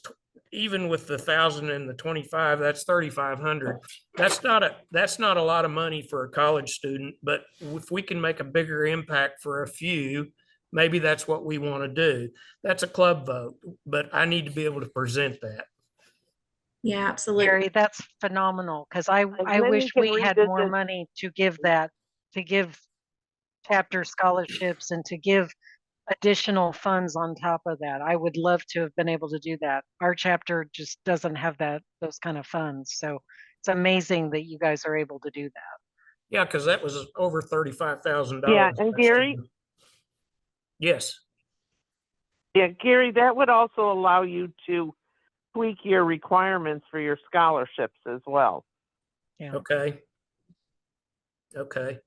even with the 1,000 and the 25, that's 3,500. That's not a lot of money for a college student, but if we can make a bigger impact for a few, maybe that's what we want to do. That's a club vote, but I need to be able to present that. Yeah, absolutely. Gary, that's phenomenal, because I then wish you can we had more revisit- money to give chapter scholarships and to give additional funds on top of that. I would love to have been able to do that. Our chapter just doesn't have those kind of funds. So it's amazing that you guys are able to do that. Yeah, because that was over $35,000. Yeah, and Gary? Yes. Yeah, Gary, that would also allow you to tweak your requirements for your scholarships as well. Yeah. Okay. Okay.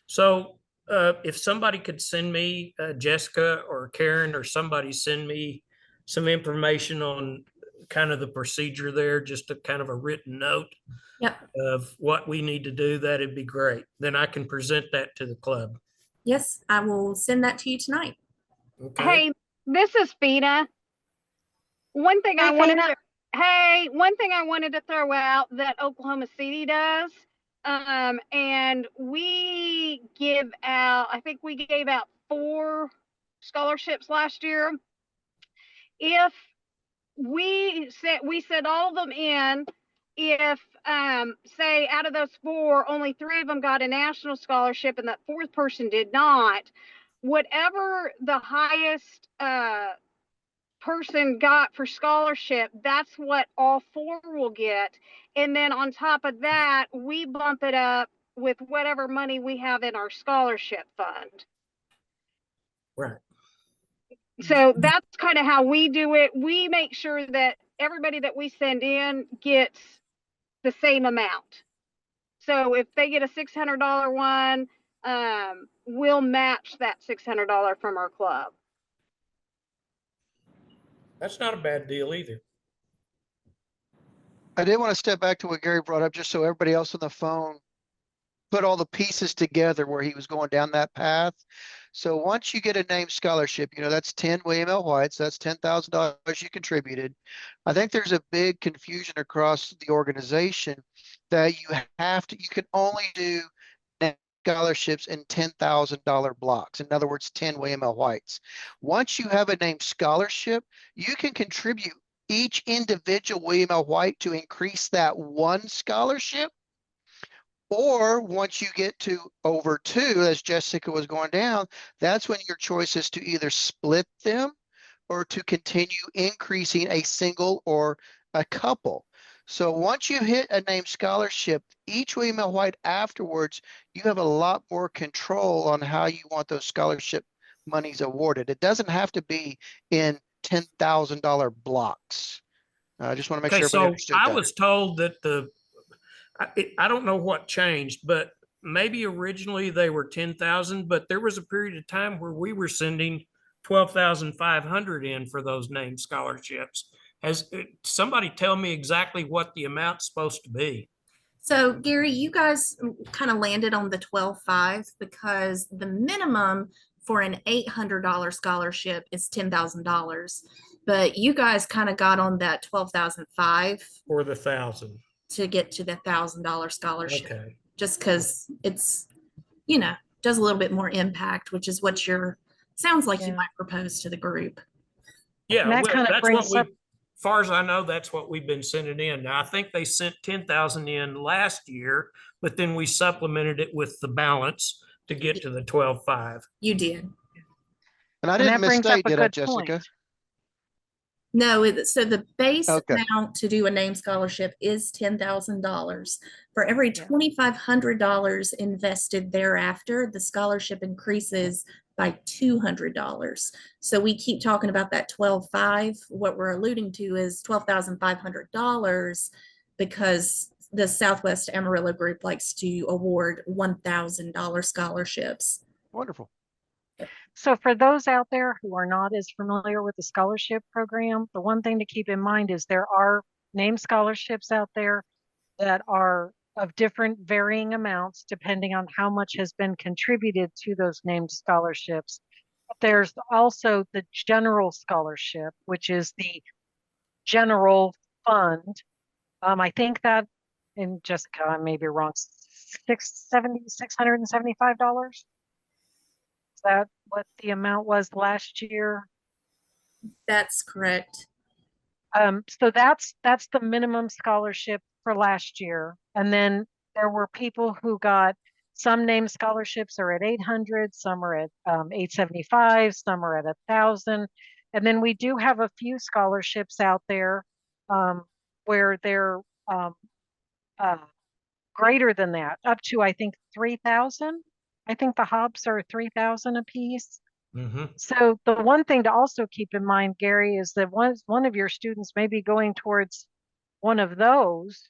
So if somebody could send me, Jessica or Karen or somebody send me some information on kind of the procedure there, just a kind of a written note of what we need to do, that'd be great. Then I can present that to the club. Yes, I will send that to you tonight. Okay. Hey, this is Fina. One thing I wanted to throw out that Oklahoma City does, and we give out, I think we gave out 4 scholarships last year. If we set all of them in, if say out of those 4, only 3 of them got a national scholarship and that 4th person did not, whatever the highest person got for scholarship, that's what all 4 will get. And then on top of that, we bump it up with whatever money we have in our scholarship fund. Right. So that's kind of how we do it. We make sure that everybody that we send in gets the same amount. So if they get a $600 one, we'll match that $600 from our club. That's not a bad deal either. I did want to step back to what Gary brought up, just so everybody else on the phone put all the pieces together where he was going down that path. So once you get a named scholarship, that's 10 William L. Whites, that's $10,000 you contributed. I think there's a big confusion across the organization that you can only do named scholarships in $10,000 blocks. In other words, 10 William L. Whites. Once you have a named scholarship, you can contribute each individual William L. White to increase that one scholarship. Or once you get to over 2, as Jessica was going down, that's when your choice is to either split them or to continue increasing a single or a couple. So once you hit a named scholarship, each William L. White afterwards, you have a lot more control on how you want those scholarship monies awarded. It doesn't have to be in $10,000 blocks. I just want to make Okay, sure everybody so understood I that. was told that I don't know what changed, but maybe originally they were 10,000, but there was a period of time where we were sending 12,500 in for those named scholarships. Has somebody tell me exactly what the amount's supposed to be? So Gary, you guys kind of landed on the 12.5 because the minimum for an $800 scholarship is $10,000. But you guys kind of got on that 12,005 For the 1,000. to get to the $1,000 scholarship. Okay. Just because it's, does a little bit more impact, which is what sounds like you might propose to the group. Yeah, And that well, kind of that's brings what up, as far as I know, that's what we've been sending in. Now, I think they sent 10,000 in last year, but then we supplemented it with the balance to get to the 12.5. You did. And I and didn't that brings up misstate, a did I, good Jessica? point. No, so the base Okay. amount to do a name scholarship is $10,000. For every Yeah. $2,500 invested thereafter, the scholarship increases by $200. So we keep talking about that 12.5. What we're alluding to is $12,500 because the Southwest Amarillo group likes to award $1,000 scholarships. Wonderful. So for those out there who are not as familiar with the scholarship program, the one thing to keep in mind is there are named scholarships out there that are of different varying amounts depending on how much has been contributed to those named scholarships. But there's also the general scholarship, which is the general fund. I think that, and Jessica, I may be wrong, $675. Is that what the amount was last year? That's correct. So that's the minimum scholarship for last year. And then there were people who got some named scholarships are at 800, some are at 875, some are at 1,000. And then we do have a few scholarships out there where they're greater than that, up to I think 3,000. I think the Hobbs are 3,000 a piece. So the one thing to also keep in mind, Gary, is that one of your students may be going towards one of those,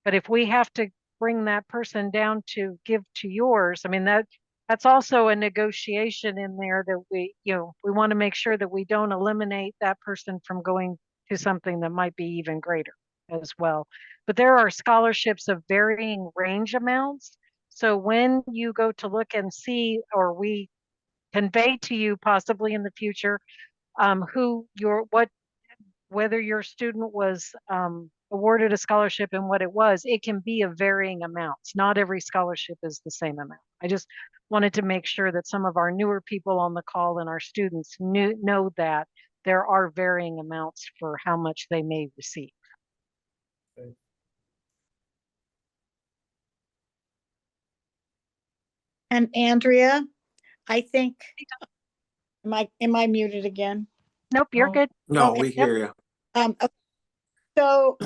but if we have to bring that person down to give to yours, I mean, that's also a negotiation in there that we want to make sure that we don't eliminate that person from going to something that might be even greater as well. But there are scholarships of varying range amounts. So when you go to look and see, or we convey to you possibly in the future, whether your student was awarded a scholarship and what it was, it can be of varying amounts. Not every scholarship is the same amount. I just wanted to make sure that some of our newer people on the call and our students know that there are varying amounts for how much they may receive. And Andrea, I think, am I muted again? Nope, you're good. No, Okay. we hear you. Okay. So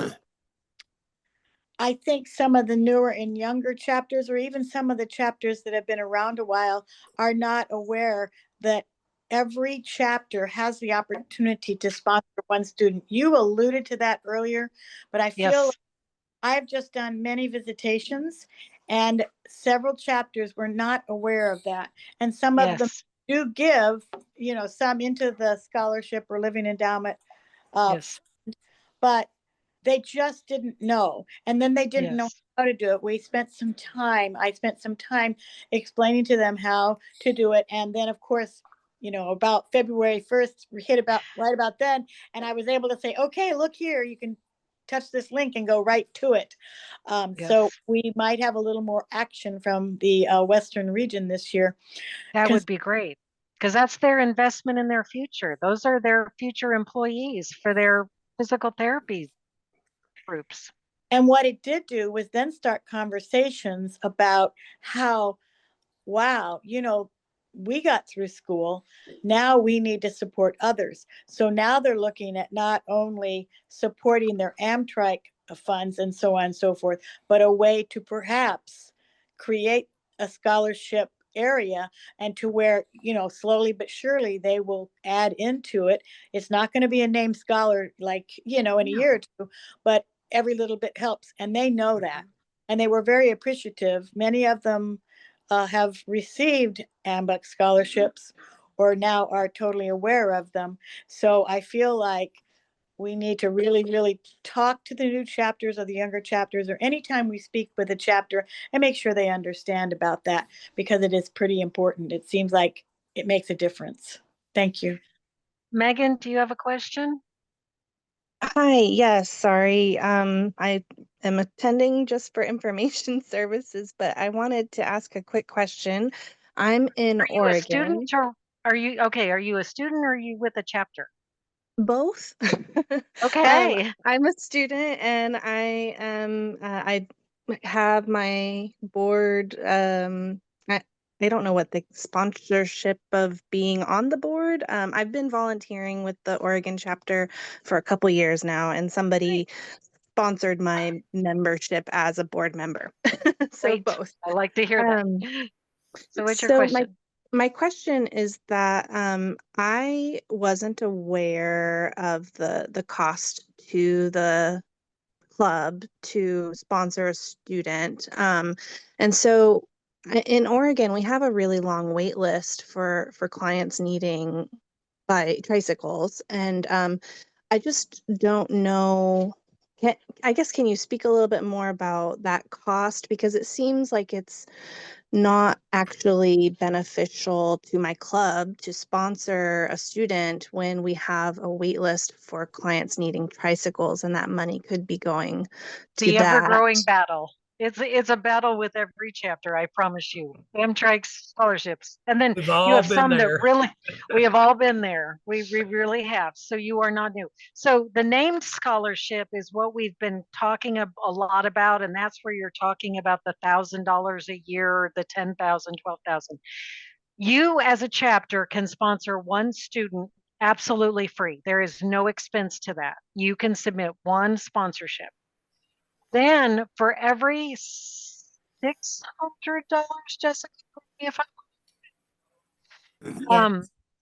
I think some of the newer and younger chapters, or even some of the chapters that have been around a while, are not aware that every chapter has the opportunity to sponsor one student. You alluded to that earlier, but I feel like I've just done many visitations and several chapters were not aware of that. And some of them do give, some into the scholarship or living endowment. Yes. But they just didn't know. And then they didn't know Yes. how to do it. I spent some time explaining to them how to do it. And then, of course, about February 1st, we hit right about then. And I was able to say, okay, look here, you can touch this link and go right to it. So Yes. we might have a little more action from the Western region this year. That would be great, because that's their investment in their future. Those are their future employees for their physical therapy groups. And what it did do was then start conversations about how, wow, we got through school. Now we need to support others. So now they're looking at not only supporting their Amtrak funds and so on and so forth, but a way to perhaps create a scholarship area, and to where, slowly but surely they will add into it. It's not going to be a named scholar like, in a year or two, but every little bit helps. And they know that. And they were very appreciative. Many of them have received AMBUC scholarships or now are totally aware of them. So I feel like we need to really, really talk to the new chapters or the younger chapters, or anytime we speak with a chapter, and make sure they understand about that, because it is pretty important. It seems like it makes a difference. Thank you. Megan, do you have a question? Hi, yes, sorry. I am attending just for information services, but I wanted to ask a quick question. I'm in Are you a Oregon. student, or are you a student, or are you with a chapter? Both. Okay. I'm a student and I am I have my board I don't know what the sponsorship of being on the board. I've been volunteering with the Oregon chapter for a couple years now, and somebody sponsored my membership as a board member. So Great. both. I like to hear that. So what's your So question? my question is that I wasn't aware of the cost to the club to sponsor a student. And so in Oregon, we have a really long wait list for clients needing tricycles. And I just don't know. Can you speak a little bit more about that cost? Because it seems like it's not actually beneficial to my club to sponsor a student when we have a wait list for clients needing tricycles, and that money could be going to The that. ever-growing battle. It's a battle with every chapter, I promise you. Amtrak scholarships. And then We've you all have been some that there. really, we have all been there. We really have. So you are not new. So the named scholarship is what we've been talking a lot about. And that's where you're talking about the $1,000 a year, the 10,000, 12,000. You as a chapter can sponsor one student absolutely free. There is no expense to that. You can submit one sponsorship. Then for every $600, Jessica, if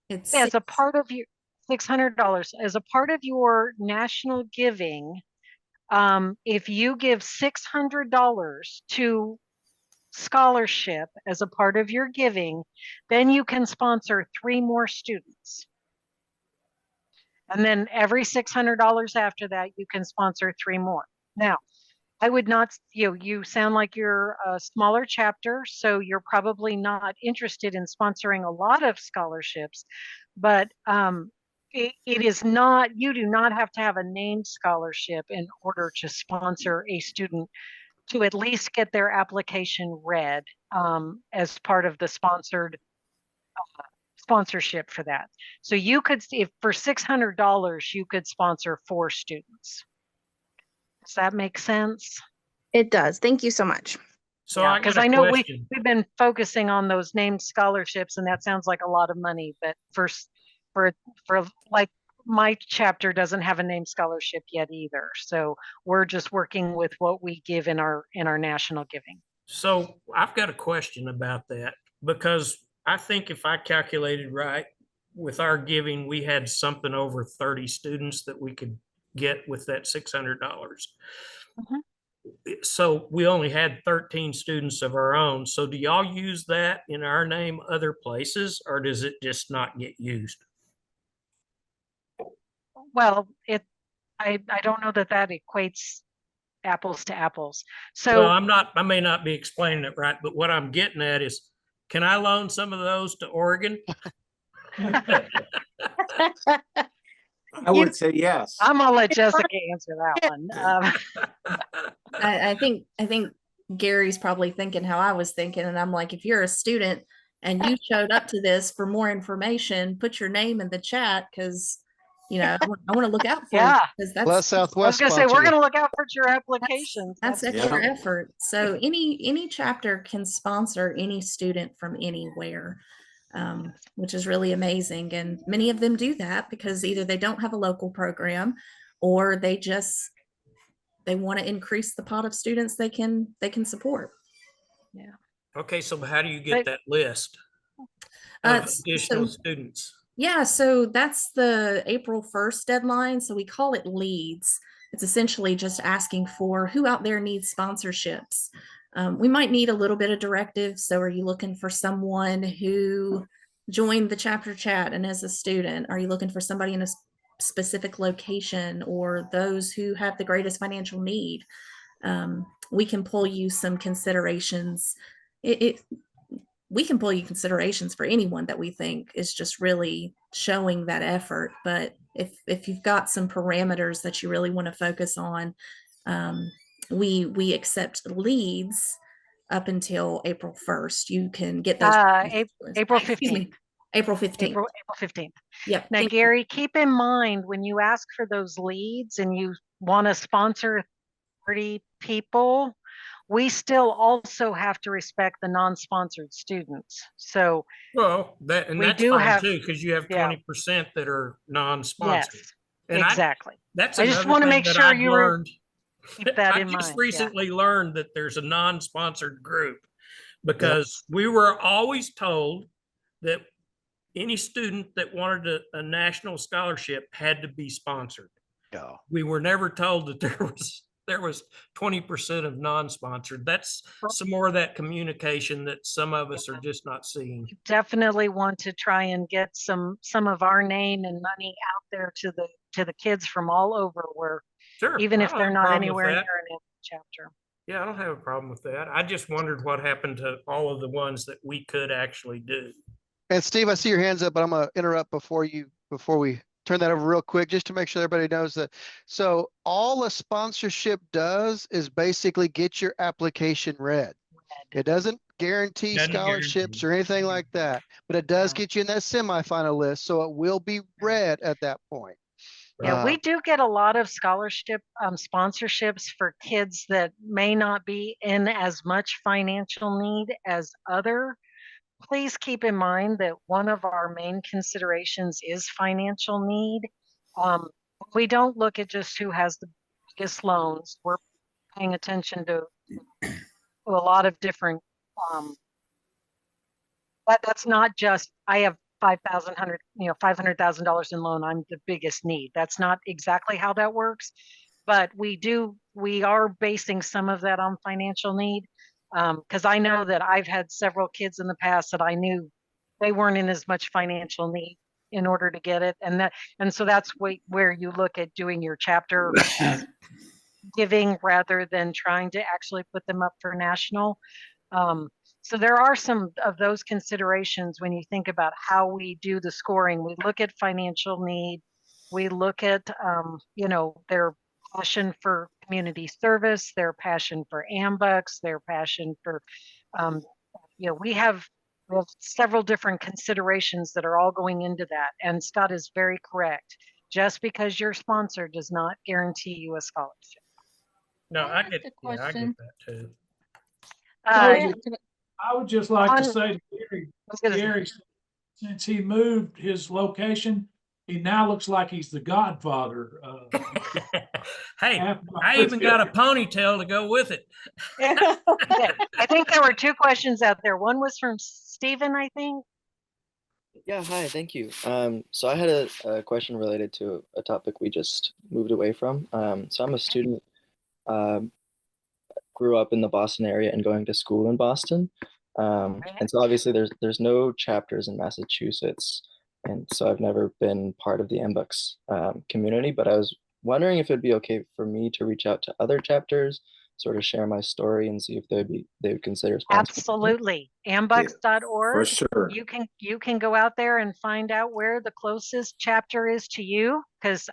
It's as a part of your $600 as a part of your national giving, if you give $600 to scholarship as a part of your giving, then you can sponsor 3 more students. And then every $600 after that, you can sponsor 3 more. Now, I would not, you sound like you're a smaller chapter, so you're probably not interested in sponsoring a lot of scholarships, but it is not, you do not have to have a named scholarship in order to sponsor a student to at least get their application read as part of the sponsorship for that. So you could, if for $600, you could sponsor 4 students. Does that make sense? It does. Thank you so much. So Yeah, I got because a I know question. we've been focusing on those named scholarships, and that sounds like a lot of money, but for like my chapter doesn't have a named scholarship yet either. So we're just working with what we give in our national giving. So I've got a question about that, because I think if I calculated right, with our giving, we had something over 30 students that we could get with that $600. So we only had 13 students of our own. So do y'all use that in our name other places, or does it just not get used? Well, I don't know that that equates apples to apples. Well, So I may not be explaining it right, but what I'm getting at is, can I loan some of those to Oregon? I would say yes. I'm gonna let Jessica answer that one. I think Gary's probably thinking how I was thinking, and I'm like, if you're a student and you showed up to this for more information, put your name in the chat, because I want to look out for Yeah. you, because Les that's I was Southwest gonna say, we're sponsored it. gonna look out for your applications. that's That's extra Yeah. effort. So any chapter can sponsor any student from anywhere, which is really amazing. And many of them do that because either they don't have a local program, or they want to increase the pot of students they can support. Okay, so how do you get But- that list Uh, of additional so- students? Yeah, so that's the April 1st deadline. So we call it leads. It's essentially just asking for who out there needs sponsorships. We might need a little bit of directive. So are you looking for someone who joined the chapter chat and as a student? Are you looking for somebody in a specific location, or those who have the greatest financial need? We can pull you some considerations. We can pull you considerations for anyone that we think is just really showing that effort. But if you've got some parameters that you really want to focus on, we accept leads up until April 1st. You can get those. April Excuse me, 15th. April 15th. April 15th. Yep. Now, thank you. Gary, keep in mind when you ask for those leads and you want to sponsor 30 people, we still also have to respect the non-sponsored students. So Well, that's do fine have- too, because you have yeah. 20% that are non-sponsored. yes, And exactly. That's I just another wanna thing make that sure I've you learned. keep that I in just mind, yeah. recently learned that there's a non-sponsored group, because we were always told that any student that wanted a national scholarship had to be sponsored. Yeah. We were never told that there was 20% of non-sponsored. That's some more of that communication that some of us are just not seeing. Definitely want to try and get some of our name and money out there to the kids from all over, where Sure. even I if don't they're have a not problem with anywhere near that. an chapter. Yeah, I don't have a problem with that. I just wondered what happened to all of the ones that we could actually do. And Steve, I see your hands up, but I'm gonna interrupt before we turn that over real quick, just to make sure everybody knows that. So all a sponsorship does is basically get your application read. It doesn't guarantee Doesn't scholarships guarantee. or anything like that, but it does No. get you in that semifinal list, so it will be read at that point. Yeah, we Uh, do get a lot of scholarship sponsorships for kids that may not be in as much financial need as other. Please keep in mind that one of our main considerations is financial need. We don't look at just who has the biggest loans. We're paying attention to a lot of different, but that's not just, I have $500,000 in loan, I'm the biggest need. That's not exactly how that works, but we are basing some of that on financial need. Because I know that I've had several kids in the past that I knew they weren't in as much financial need in order to get it. And so that's where you look at doing your chapter giving rather than trying to actually put them up for national. So there are some of those considerations when you think about how we do the scoring. We look at financial need. We look at, their passion for community service, their passion for AMBUCS, their passion for, we have several different considerations that are all going into that. And Scott is very correct. Just because you're sponsored does not guarantee you a scholarship. No, I ask get, a yeah, I get question? that too. I would just like to on- say to gonna say- Gary, since he moved his location, he now looks like he's the godfather. Hey, half my I even got a ponytail to go with it. Okay, I think there were two questions out there. One was from Stephen, I think. Yeah, hi, thank you. So I had a question related to a topic we just moved away from. So I'm a student, grew up in the Boston area and going to school in Boston. And so obviously there's no chapters in Massachusetts. And so I've never been part of the AMBUCS community, but I was wondering if it'd be okay for me to reach out to other chapters, sort of share my story and see if they would consider sponsoring. Absolutely. For Ambux.org. sure. You can go out there and find out where the closest chapter is to you, because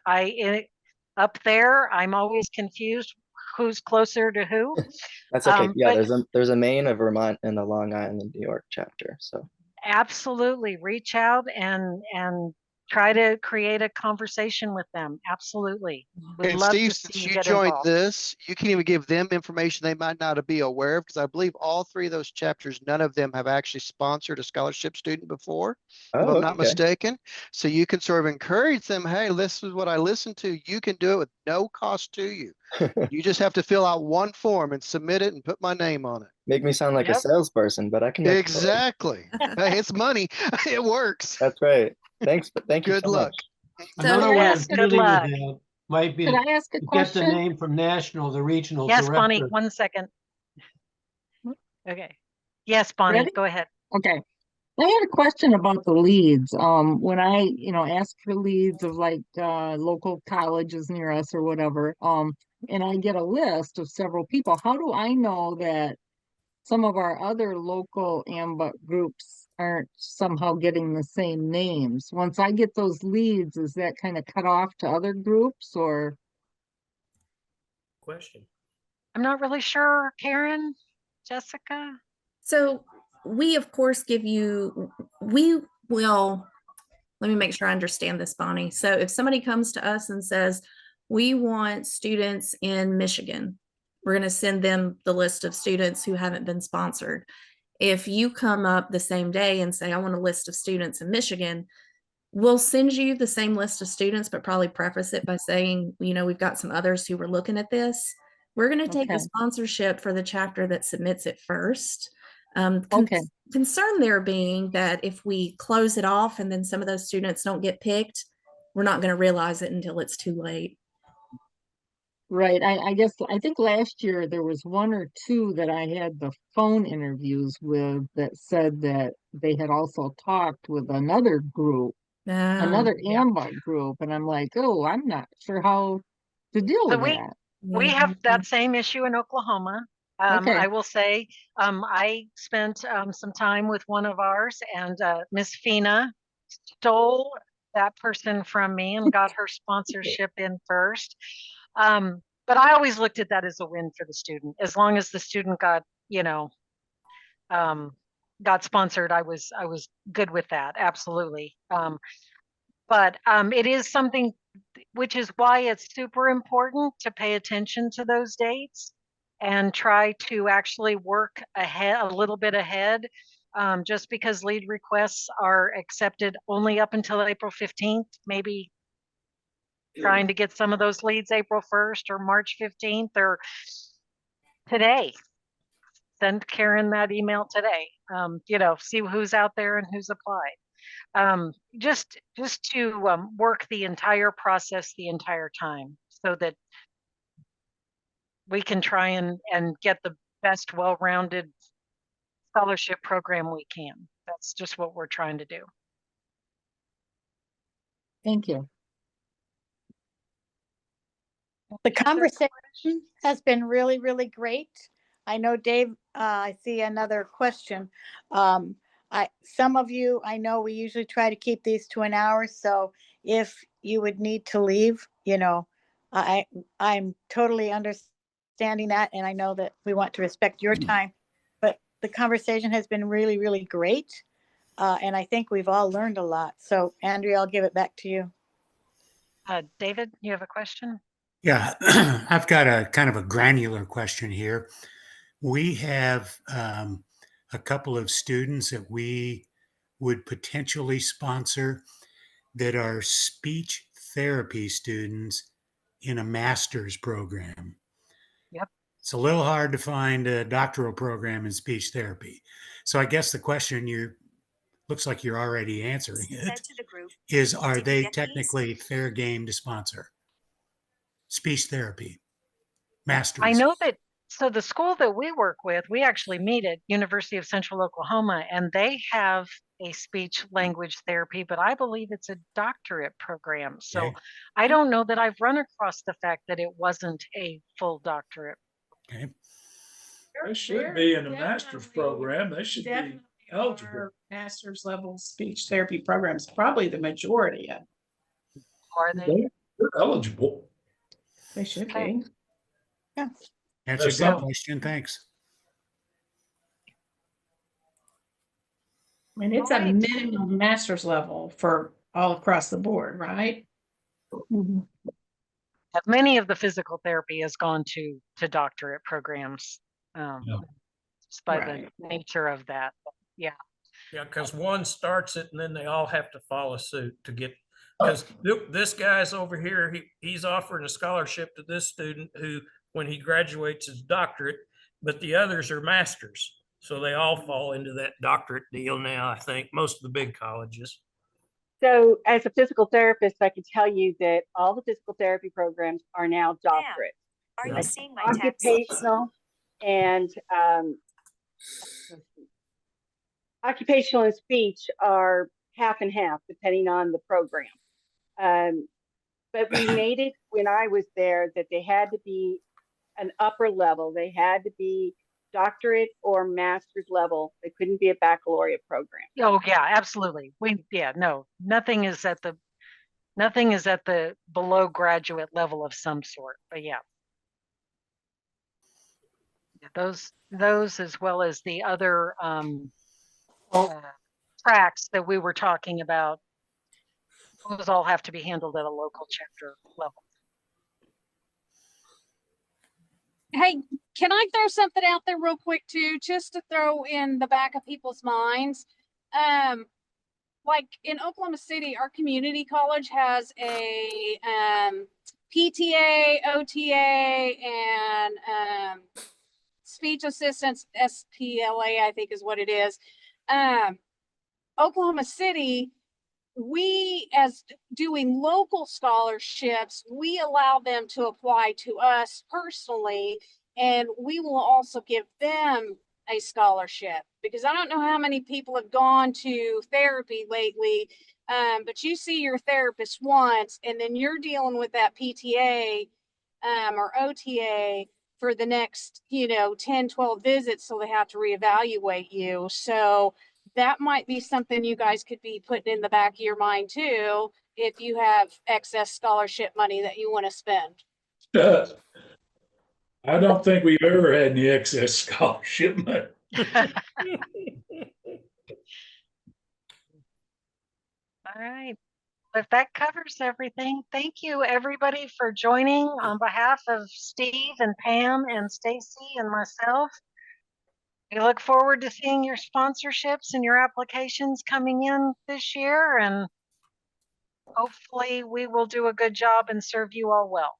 up there, I'm always confused who's closer to who. That's okay. Yeah, But there's a Maine, a Vermont, and a Long Island, New York chapter. So absolutely reach out and try to create a conversation with them. Absolutely. Would And love Steve, to see since you you get joined involved. this, you can even give them information they might not be aware of, because I believe all three of those chapters, none of them have actually sponsored a scholarship student before, if oh, I'm not okay. mistaken. So you can sort of encourage them, hey, this is what I listened to. You can do it with no cost to you. You just have to fill out one form and submit it and put my name on it. Make me sound like a Yep. salesperson, but I can make it work. Exactly. Hey, it's money. It works. That's right. Thanks. Thank you Good so luck. much. Another way Yes, of good dealing with luck. that might be Could to I ask a get the question? name from national, the regional Yes, Bonnie, director. 1 second. Okay. Yes, Bonnie, Ready? go ahead. Okay. I had a question about the leads. When I, ask for leads of like local colleges near us or whatever, and I get a list of several people, how do I know that some of our other local AMBUC groups aren't somehow getting the same names? Once I get those leads, is that kind of cut off to other groups or? Question. I'm not really sure, Karen, Jessica. So we, of course, we will, let me make sure I understand this, Bonnie. So if somebody comes to us and says, we want students in Michigan, we're going to send them the list of students who haven't been sponsored. If you come up the same day and say, I want a list of students in Michigan, we'll send you the same list of students, but probably preface it by saying, we've got some others who were looking at this. We're going to take the Okay. sponsorship for the chapter that submits it first. Okay. Concern there being that if we close it off and then some of those students don't get picked, we're not going to realize it until it's too late. Right. I think last year there was one or two that I had the phone interviews with that said that they had also talked with another group, another Yeah. AMBUC group. And I'm like, oh, I'm not sure how to deal So with that. we have that same issue in Oklahoma. Okay. I will say, I spent some time with one of ours, and Miss Fina stole that person from me and got her sponsorship in first. But I always looked at that as a win for the student. As long as the student got, got sponsored, I was good with that. Absolutely. But it is something, which is why it's super important to pay attention to those dates and try to actually work ahead, a little bit ahead. Just because lead requests are accepted only up until April 15th, maybe trying to get some of those leads April 1st or March 15th or today. Send Karen that email today. See who's out there and who's applied. Just to work the entire process the entire time so that we can try and get the best well-rounded scholarship program we can. That's just what we're trying to do. Thank you. The conversation has been really, really great. I know, Dave, I see another question. Some of you, I know we usually try to keep these to an hour. So if you would need to leave, I'm totally understanding that. And I know that we want to respect your time, but the conversation has been really, really great. And I think we've all learned a lot. So Andrea, I'll give it back to you. David, you have a question? Yeah, I've got a kind of a granular question here. We have a couple of students that we would potentially sponsor that are speech therapy students in a master's program. Yep. It's a little hard to find a doctoral program in speech therapy. So I guess the question looks like you're already answering it is, are they technically fair game to sponsor speech therapy masters? I know that So the school that we work with, we actually meet at University of Central Oklahoma, and they have a speech language therapy, but I believe it's a doctorate program. So Okay. I don't know that I've run across the fact that it wasn't a full doctorate. Okay. They should be in the master's program. They should be Definitely eligible. are master's level speech therapy programs, probably the majority of, Are they? They're eligible. they should Okay. be. Yeah. That's a That's good something. question. Thanks. I mean, it's a Alright. minimum master's level for all across the board, right? Many of the physical therapy has gone to doctorate programs. Yeah. Just by Right. the nature of that. But yeah. Yeah, because one starts it and then they all have to follow suit to get, because this guy's over here, he's offering a scholarship to this student who, when he graduates, is doctorate, but the others are masters. So they all fall into that doctorate deal now, I think, most of the big colleges. So as a physical therapist, I can tell you that all the physical therapy programs are now doctorate. Are you seeing my occupational and occupational and speech are half and half depending on the program. But we made it when I was there that they had to be an upper level. They had to be doctorate or master's level. They couldn't be a baccalaureate program. Oh yeah, absolutely. Nothing is at the below graduate level of some sort, but yeah. Those as well as the other tracks that we were talking about, those all have to be handled at a local chapter level. Hey, can I throw something out there real quick too, just to throw in the back of people's minds? Like in Oklahoma City, our community college has a PTA, OTA, and speech assistance, SPLA, I think is what it is. Oklahoma City, we, as doing local scholarships, we allow them to apply to us personally, and we will also give them a scholarship, because I don't know how many people have gone to therapy lately, but you see your therapist once and then you're dealing with that PTA or OTA for the next 10, 12 visits, so they have to reevaluate you. So that might be something you guys could be putting in the back of your mind too, if you have excess scholarship money that you want to spend. I don't think we've ever had any excess scholarship money. All right. If that covers everything, thank you everybody for joining on behalf of Steve and Pam and Stacy and myself. We look forward to seeing your sponsorships and your applications coming in this year, and hopefully we will do a good job and serve you all well.